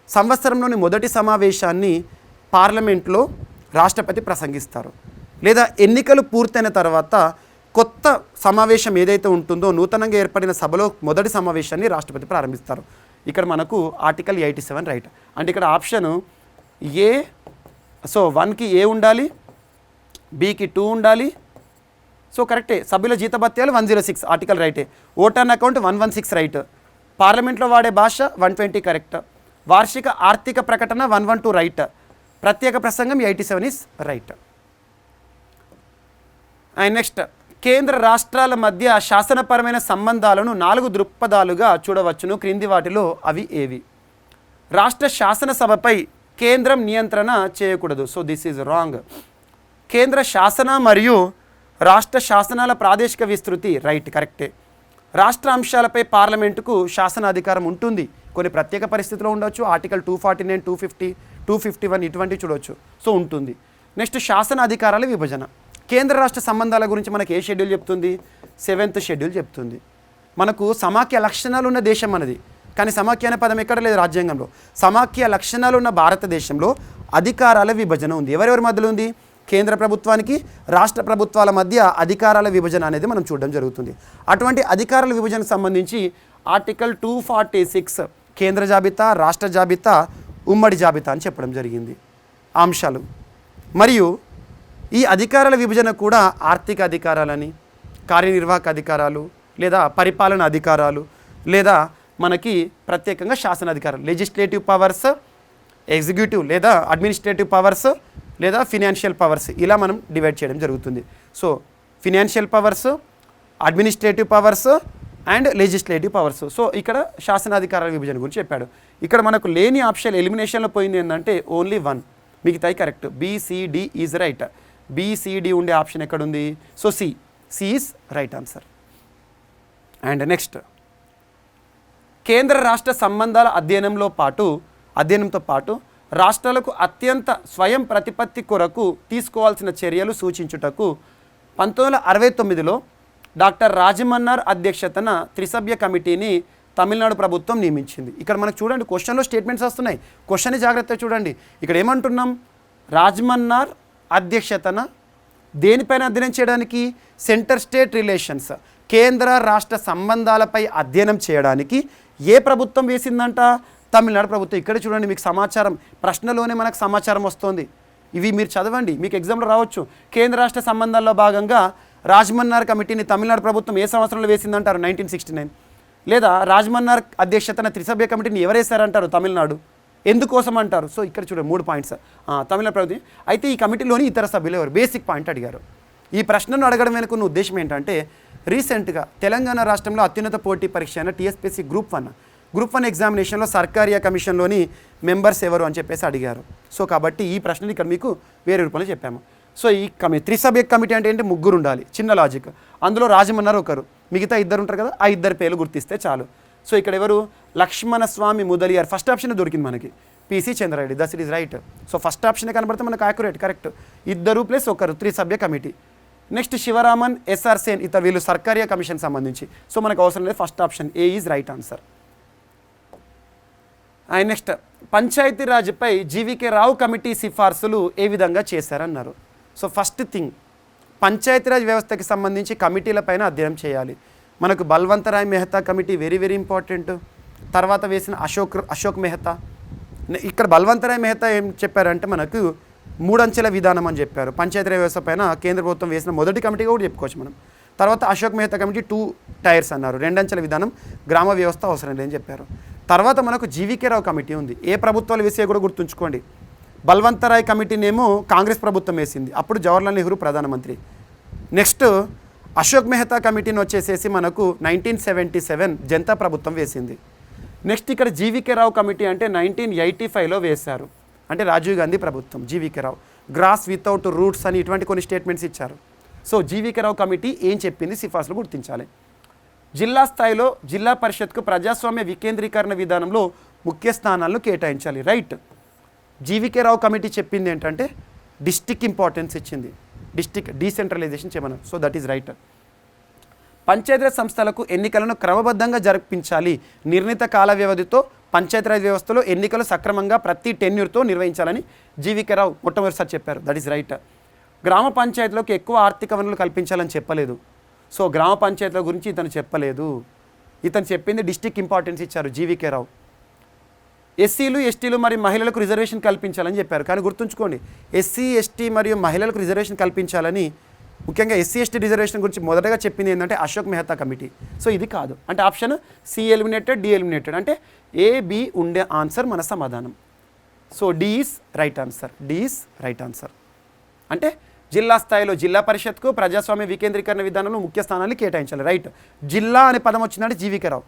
సంవత్సరంలోని మొదటి సమావేశాన్ని పార్లమెంట్లో రాష్ట్రపతి ప్రసంగిస్తారు, లేదా ఎన్నికలు పూర్తయిన తర్వాత కొత్త సమావేశం ఏదైతే ఉంటుందో నూతనంగా ఏర్పడిన సభలో మొదటి సమావేశాన్ని రాష్ట్రపతి ప్రారంభిస్తారు. ఇక్కడ మనకు ఆర్టికల్ 87 రైట్. అంటే ఇక్కడ ఆప్షను ఏ. సో 1కి ఏ ఉండాలి, బికి 2 ఉండాలి. సో కరెక్టే. సభ్యుల జీతభత్యాలు 106 ఆర్టికల్ రైటే. Vote on account 116 right. పార్లమెంట్లో వాడే భాష 120 కరెక్ట్. వార్షిక ఆర్థిక ప్రకటన 112 రైట్. ప్రత్యేక ప్రసంగం 87 ఈస్ రైట్. అండ్ నెక్స్ట్ కేంద్ర రాష్ట్రాల మధ్య శాసనపరమైన సంబంధాలను 4 దృక్పథాలుగా చూడవచ్చును, క్రింది వాటిలో అవి ఏవి? రాష్ట్ర శాసనసభపై కేంద్రం నియంత్రణ చేయకూడదు. So this is wrong. కేంద్ర శాసన మరియు రాష్ట్ర శాసనాల ప్రాదేశిక విస్తృతి రైట్, కరెక్టే. రాష్ట్ర అంశాలపై పార్లమెంటుకు శాసనాధికారం ఉంటుంది, కొన్ని ప్రత్యేక పరిస్థితుల్లో ఉండొచ్చు. ఆర్టికల్ 249, 250, 251 ఇటువంటి చూడవచ్చు. సో ఉంటుంది. నెక్స్ట్ శాసన అధికారాల విభజన. కేంద్ర రాష్ట్ర సంబంధాల గురించి మనకి ఏ షెడ్యూల్ చెప్తుంది? 7th షెడ్యూల్ చెప్తుంది. మనకు సమాఖ్య లక్షణాలు ఉన్న దేశం మనది, కానీ సమాఖ్య అనే పదం ఎక్కడ లేదు రాజ్యాంగంలో. సమాఖ్య లక్షణాలు ఉన్న భారతదేశంలో అధికారాల విభజన ఉంది. ఎవరెవరి మధ్యలో ఉంది? కేంద్ర ప్రభుత్వానికి రాష్ట్ర ప్రభుత్వాల మధ్య అధికారాల విభజన అనేది మనం చూడడం జరుగుతుంది. అటువంటి అధికారాల విభజనకు సంబంధించి ఆర్టికల్ 246 కేంద్ర జాబితా, రాష్ట్ర జాబితా, ఉమ్మడి జాబితా అని చెప్పడం జరిగింది అంశాలు. మరియు ఈ అధికారాల విభజన కూడా ఆర్థిక అధికారాలని, కార్యనిర్వాహక అధికారాలు లేదా పరిపాలన అధికారాలు లేదా మనకి ప్రత్యేకంగా శాసనాధికారాలు, లెజిస్లేటివ్ పవర్స్, ఎగ్జిక్యూటివ్ లేదా అడ్మినిస్ట్రేటివ్ పవర్స్ లేదా ఫినాన్షియల్ పవర్స్, ఇలా మనం డివైడ్ చేయడం జరుగుతుంది. So financial powers, administrative powers and legislative powers. So ఇక్కడ శాసనాధికారాల విభజన గురించి చెప్పాడు. ఇక్కడ మనకు లేని ఆప్షన్ ఎలిమినేషన్లో పోయింది ఏంటంటే ఓన్లీ 1, మిగతాయి correct. BCD is right. BCD ఉండే ఆప్షన్ ఎక్కడుంది? So C is right answer. And next, కేంద్ర రాష్ట్ర సంబంధాల అధ్యయనంతో పాటు రాష్ట్రాలకు అత్యంత స్వయం ప్రతిపత్తి కొరకు తీసుకోవాల్సిన చర్యలు సూచించుటకు 1969లో డాక్టర్ రాజమన్నార్ అధ్యక్షతన త్రిసభ్య కమిటీని తమిళనాడు ప్రభుత్వం నియమించింది. ఇక్కడ మనకు చూడండి క్వశ్చన్లో స్టేట్మెంట్స్ వస్తున్నాయి, క్వశ్చన్ని జాగ్రత్తగా చూడండి. ఇక్కడ ఏమంటున్నాం? రాజమన్నార్ అధ్యక్షతన దేనిపైన అధ్యయనం చేయడానికి? సెంటర్ స్టేట్ రిలేషన్స్, కేంద్ర రాష్ట్ర సంబంధాలపై అధ్యయనం చేయడానికి ఏ ప్రభుత్వం వేసిందంట? తమిళనాడు ప్రభుత్వం. ఇక్కడ చూడండి, మీకు సమాచారం ప్రశ్నలోనే మనకు సమాచారం వస్తుంది. ఇవి మీరు చదవండి, మీకు ఎగ్జామ్లో రావచ్చు. కేంద్ర రాష్ట్ర సంబంధాల్లో భాగంగా రాజమన్నార్ కమిటీని తమిళనాడు ప్రభుత్వం ఏ సంవత్సరంలో వేసిందంటారు? 1969. లేదా రాజమన్నార్ అధ్యక్షతన త్రిసభ్య కమిటీని ఎవరేశారంటారు? తమిళనాడు. ఎందుకోసం అంటారు? సో ఇక్కడ చూడండి 3 పాయింట్స్. తమిళనాడు ప్రభుత్వం. అయితే ఈ కమిటీలోని ఇతర సభ్యులు ఎవరు? బేసిక్ పాయింట్ అడిగారు. ఈ ప్రశ్నను అడగడం వెనుక ఉన్న ఉద్దేశం ఏంటంటే, రీసెంట్గా తెలంగాణ రాష్ట్రంలో అత్యున్నత పోటీ పరీక్ష అయిన TSPSC గ్రూప్ 1 ఎగ్జామినేషన్లో సర్కారియా కమిషన్లోని మెంబర్స్ ఎవరు అని చెప్పేసి అడిగారు. సో కాబట్టి ఈ ప్రశ్నలు ఇక్కడ మీకు వేరే రూపంలో చెప్పాము. సో ఈ త్రిసభ్య కమిటీ అంటే ఏంటి? 3 ఉండాలి. చిన్న లాజిక్. అందులో రాజమన్నారు ఒకరు, మిగతా 2 ఉంటారు కదా, ఆ 2 పేర్లు గుర్తిస్తే చాలు. సో ఇక్కడ ఎవరు? లక్ష్మణస్వామి ముదలియార్. ఫస్ట్ ఆప్షన్ దొరికింది మనకి. PC Chandra Reddy. That is right. So first option కనబడితే మనకు యాక్యురేట్, కరెక్ట్. 2 + 1 త్రిసభ్య committee. Next Sivaraman, SR Sen, వీళ్ళు సర్కారియా కమిషన్ సంబంధించి. సో మనకు అవసరం లేదు, first option A is right answer. And next, పంచాయతీరాజ్పై GVK రావు కమిటీ సిఫార్సులు ఏ విధంగా చేశారన్నారు. సో ఫస్ట్ థింగ్, పంచాయతీరాజ్ వ్యవస్థకి సంబంధించి కమిటీలపైన అధ్యయనం చేయాలి. మనకు Balwant Rai Mehta committee very very important. తర్వాత వేసిన అశోక్ మెహతా. ఇక్కడ బల్వంతరాయ్ మెహతా ఏం చెప్పారంటే మనకు 3 అంచెల విధానం అని చెప్పారు. పంచాయతీరాజ్ వ్యవస్థ పైన కేంద్ర ప్రభుత్వం వేసిన మొదటి కమిటీగా కూడా చెప్పుకోవచ్చు మనం. తర్వాత అశోక్ మెహతా కమిటీ 2 టైర్స్ అన్నారు. 2 అంచెల విధానం, గ్రామ వ్యవస్థ అవసరం లేదని చెప్పారు. తర్వాత మనకు GVK రావు కమిటీ ఉంది. ఏ ప్రభుత్వాలు వేసే కూడా గుర్తుంచుకోండి. బల్వంతరాయ్ కమిటీనేమో కాంగ్రెస్ ప్రభుత్వం వేసింది, అప్పుడు జవహర్లాల్ నెహ్రూ ప్రధానమంత్రి. నెక్స్ట్ అశోక్ మెహతా కమిటీని వచ్చేసేసి మనకు 1977 జనతా ప్రభుత్వం వేసింది. నెక్స్ట్ ఇక్కడ GVK రావు కమిటీ అంటే 1985లో వేశారు, అంటే రాజీవ్ గాంధీ ప్రభుత్వం. GVK రావు గ్రాస్ వితౌట్ రూట్స్ అని ఇటువంటి కొన్ని స్టేట్మెంట్స్ ఇచ్చారు. సో GVK రావు కమిటీ ఏం చెప్పింది, సిఫార్సులు గుర్తించాలి. జిల్లా స్థాయిలో జిల్లా పరిషత్కు ప్రజాస్వామ్య వికేంద్రీకరణ విధానంలో ముఖ్య స్థానాలను కేటాయించాలి. రైట్. GVK రావు కమిటీ చెప్పింది ఏంటంటే డిస్టిక్ ఇంపార్టెన్స్ ఇచ్చింది, డిస్టిక్ డీసెంట్రలైజేషన్ చేయమన్నారు. So that is right. Panchayati Raj సంస్థలకు ఎన్నికలను క్రమబద్ధంగా జరిపించాలి. నిర్ణీత కాల వ్యవధితో పంచాయతీరాజ్ వ్యవస్థలో ఎన్నికలు సక్రమంగా ప్రతి టెన్యూర్తో నిర్వహించాలని GVK రావు మొట్టమొదటిసారి చెప్పారు. That is right. గ్రామ పంచాయతీలకు ఎక్కువ ఆర్థిక వనరులు కల్పించాలని చెప్పలేదు. సో గ్రామ పంచాయతీల గురించి ఇతను చెప్పలేదు. ఇతను చెప్పింది డిస్టిక్ ఇంపార్టెన్స్ ఇచ్చారు GVK రావు. ఎస్సీలు, ఎస్టీలు మరియు మహిళలకు రిజర్వేషన్ కల్పించాలని చెప్పారు. కానీ గుర్తుంచుకోండి, ఎస్సీ, ఎస్టీ మరియు మహిళలకు రిజర్వేషన్ కల్పించాలని, ముఖ్యంగా ఎస్సీ, ఎస్టీ రిజర్వేషన్ గురించి మొదటగా చెప్పింది ఏంటంటే అశోక్ మెహతా కమిటీ. సో ఇది కాదు, అంటే option C eliminated, D eliminated, అంటే A, B ఉండే ఆన్సర్ మన సమాధానం. So D is right answer. D is right answer. అంటే జిల్లా స్థాయిలో జిల్లా పరిషత్కు ప్రజాస్వామ్య వికేంద్రీకరణ విధానంలో ముఖ్య స్థానాన్ని కేటాయించాలి. రైట్. జిల్లా అనే పదం వచ్చిందంటే GVK రావు.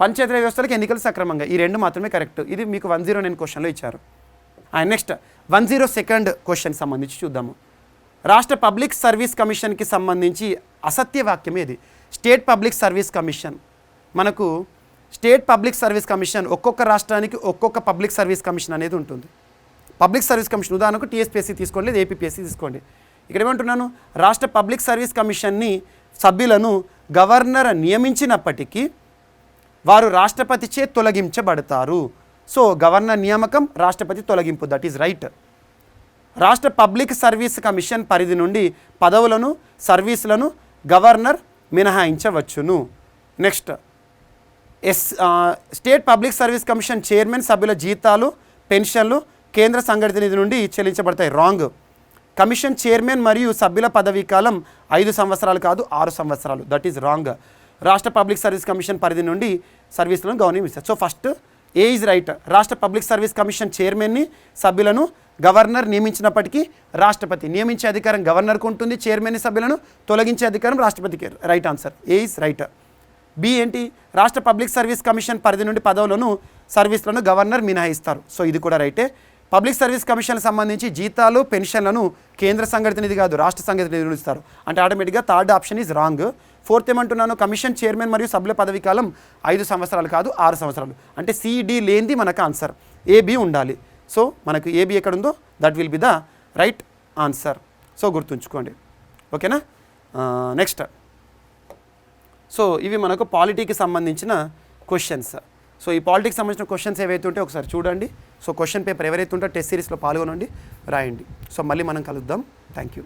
పంచాయతీరాజ్ వ్యవస్థలకు ఎన్నికలు సక్రమంగా, ఈ 2 మాత్రమే కరెక్ట్. ఇది మీకు 109 క్వశ్చన్లో ఇచ్చారు. అండ్ నెక్స్ట్ 102 క్వశ్చన్ సంబంధించి చూద్దాము. రాష్ట్ర పబ్లిక్ సర్వీస్ కమిషన్కి సంబంధించి అసత్య వాక్యం ఏది? స్టేట్ పబ్లిక్ సర్వీస్ కమిషన్, మనకు స్టేట్ పబ్లిక్ సర్వీస్ కమిషన్ ఒక్కొక్క రాష్ట్రానికి ఒక్కొక్క పబ్లిక్ సర్వీస్ కమిషన్ అనేది ఉంటుంది. పబ్లిక్ సర్వీస్ కమిషన్ ఉదాహరణకు TSPSC తీసుకోండి, లేదా APPSC తీసుకోండి. ఇక్కడ ఏమంటున్నాను, రాష్ట్ర పబ్లిక్ సర్వీస్ కమిషన్ని సభ్యులను గవర్నర్ నియమించినప్పటికీ వారు రాష్ట్రపతిచే తొలగించబడతారు. సో గవర్నర్ నియామకం, రాష్ట్రపతి తొలగింపు. దట్ ఈజ్ రైట్. రాష్ట్ర పబ్లిక్ సర్వీస్ కమిషన్ పరిధి నుండి పదవులను సర్వీసులను గవర్నర్ మినహాయించవచ్చును. Next state public service commission chairman సభ్యుల జీతాలు పెన్షన్లు కేంద్ర సంఘటిత నిధి నుండి చెల్లించబడతాయి. రాంగ్. కమిషన్ చైర్మన్ మరియు సభ్యుల పదవీ కాలం 5 సంవత్సరాలు కాదు 6 సంవత్సరాలు. That is wrong. రాష్ట్ర పబ్లిక్ సర్వీస్ కమిషన్ పరిధి నుండి సర్వీసులను గవర్నమెంట్ ఇస్తారు. సో ఫస్ట్ ఏ ఈజ్ రైట్. రాష్ట్ర పబ్లిక్ సర్వీస్ కమిషన్ చైర్మన్ని సభ్యులను గవర్నర్ నియమించినప్పటికీ రాష్ట్రపతి నియమించే అధికారం గవర్నర్కు ఉంటుంది. చైర్మన్ని సభ్యులను తొలగించే అధికారం రాష్ట్రపతికి. Right answer A is right. B ఏంటి, రాష్ట్ర పబ్లిక్ సర్వీస్ కమిషన్ పరిధి నుండి పదవులను సర్వీసులను గవర్నర్ మినహాయిస్తారు. సో ఇది కూడా రైటే. పబ్లిక్ సర్వీస్ కమిషన్ సంబంధించి జీతాలు పెన్షన్లను కేంద్ర సంఘటిత నిధి కాదు రాష్ట్ర సంఘటిత నిధి ఇస్తారు. అంటే ఆటోమేటిక్గా third option is wrong. Fourth ఏమంటున్నాను, కమిషన్ చైర్మన్ మరియు సభ్యుల పదవీ కాలం 5 సంవత్సరాలు కాదు 6 సంవత్సరాలు. అంటే సిడి లేనిది మనకు ఆన్సర్ ఏబి ఉండాలి. సో మనకు ఏబి ఎక్కడ ఉందో that will be the right answer. So గుర్తుంచుకోండి. ఓకేనా. నెక్స్ట్ సో ఇవి మనకు పాలిటీకి సంబంధించిన క్వశ్చన్స్. సో ఈ పాలిటిక్స్ సంబంధించిన క్వశ్చన్స్ ఏవైతే ఉంటే ఒకసారి చూడండి. సో క్వశ్చన్ పేపర్ ఎవరైతే ఉంటే టెస్ట్ సిరీస్లో పాల్గొనండి, రాయండి. సో మళ్ళీ మనం కలుద్దాం. Thank you.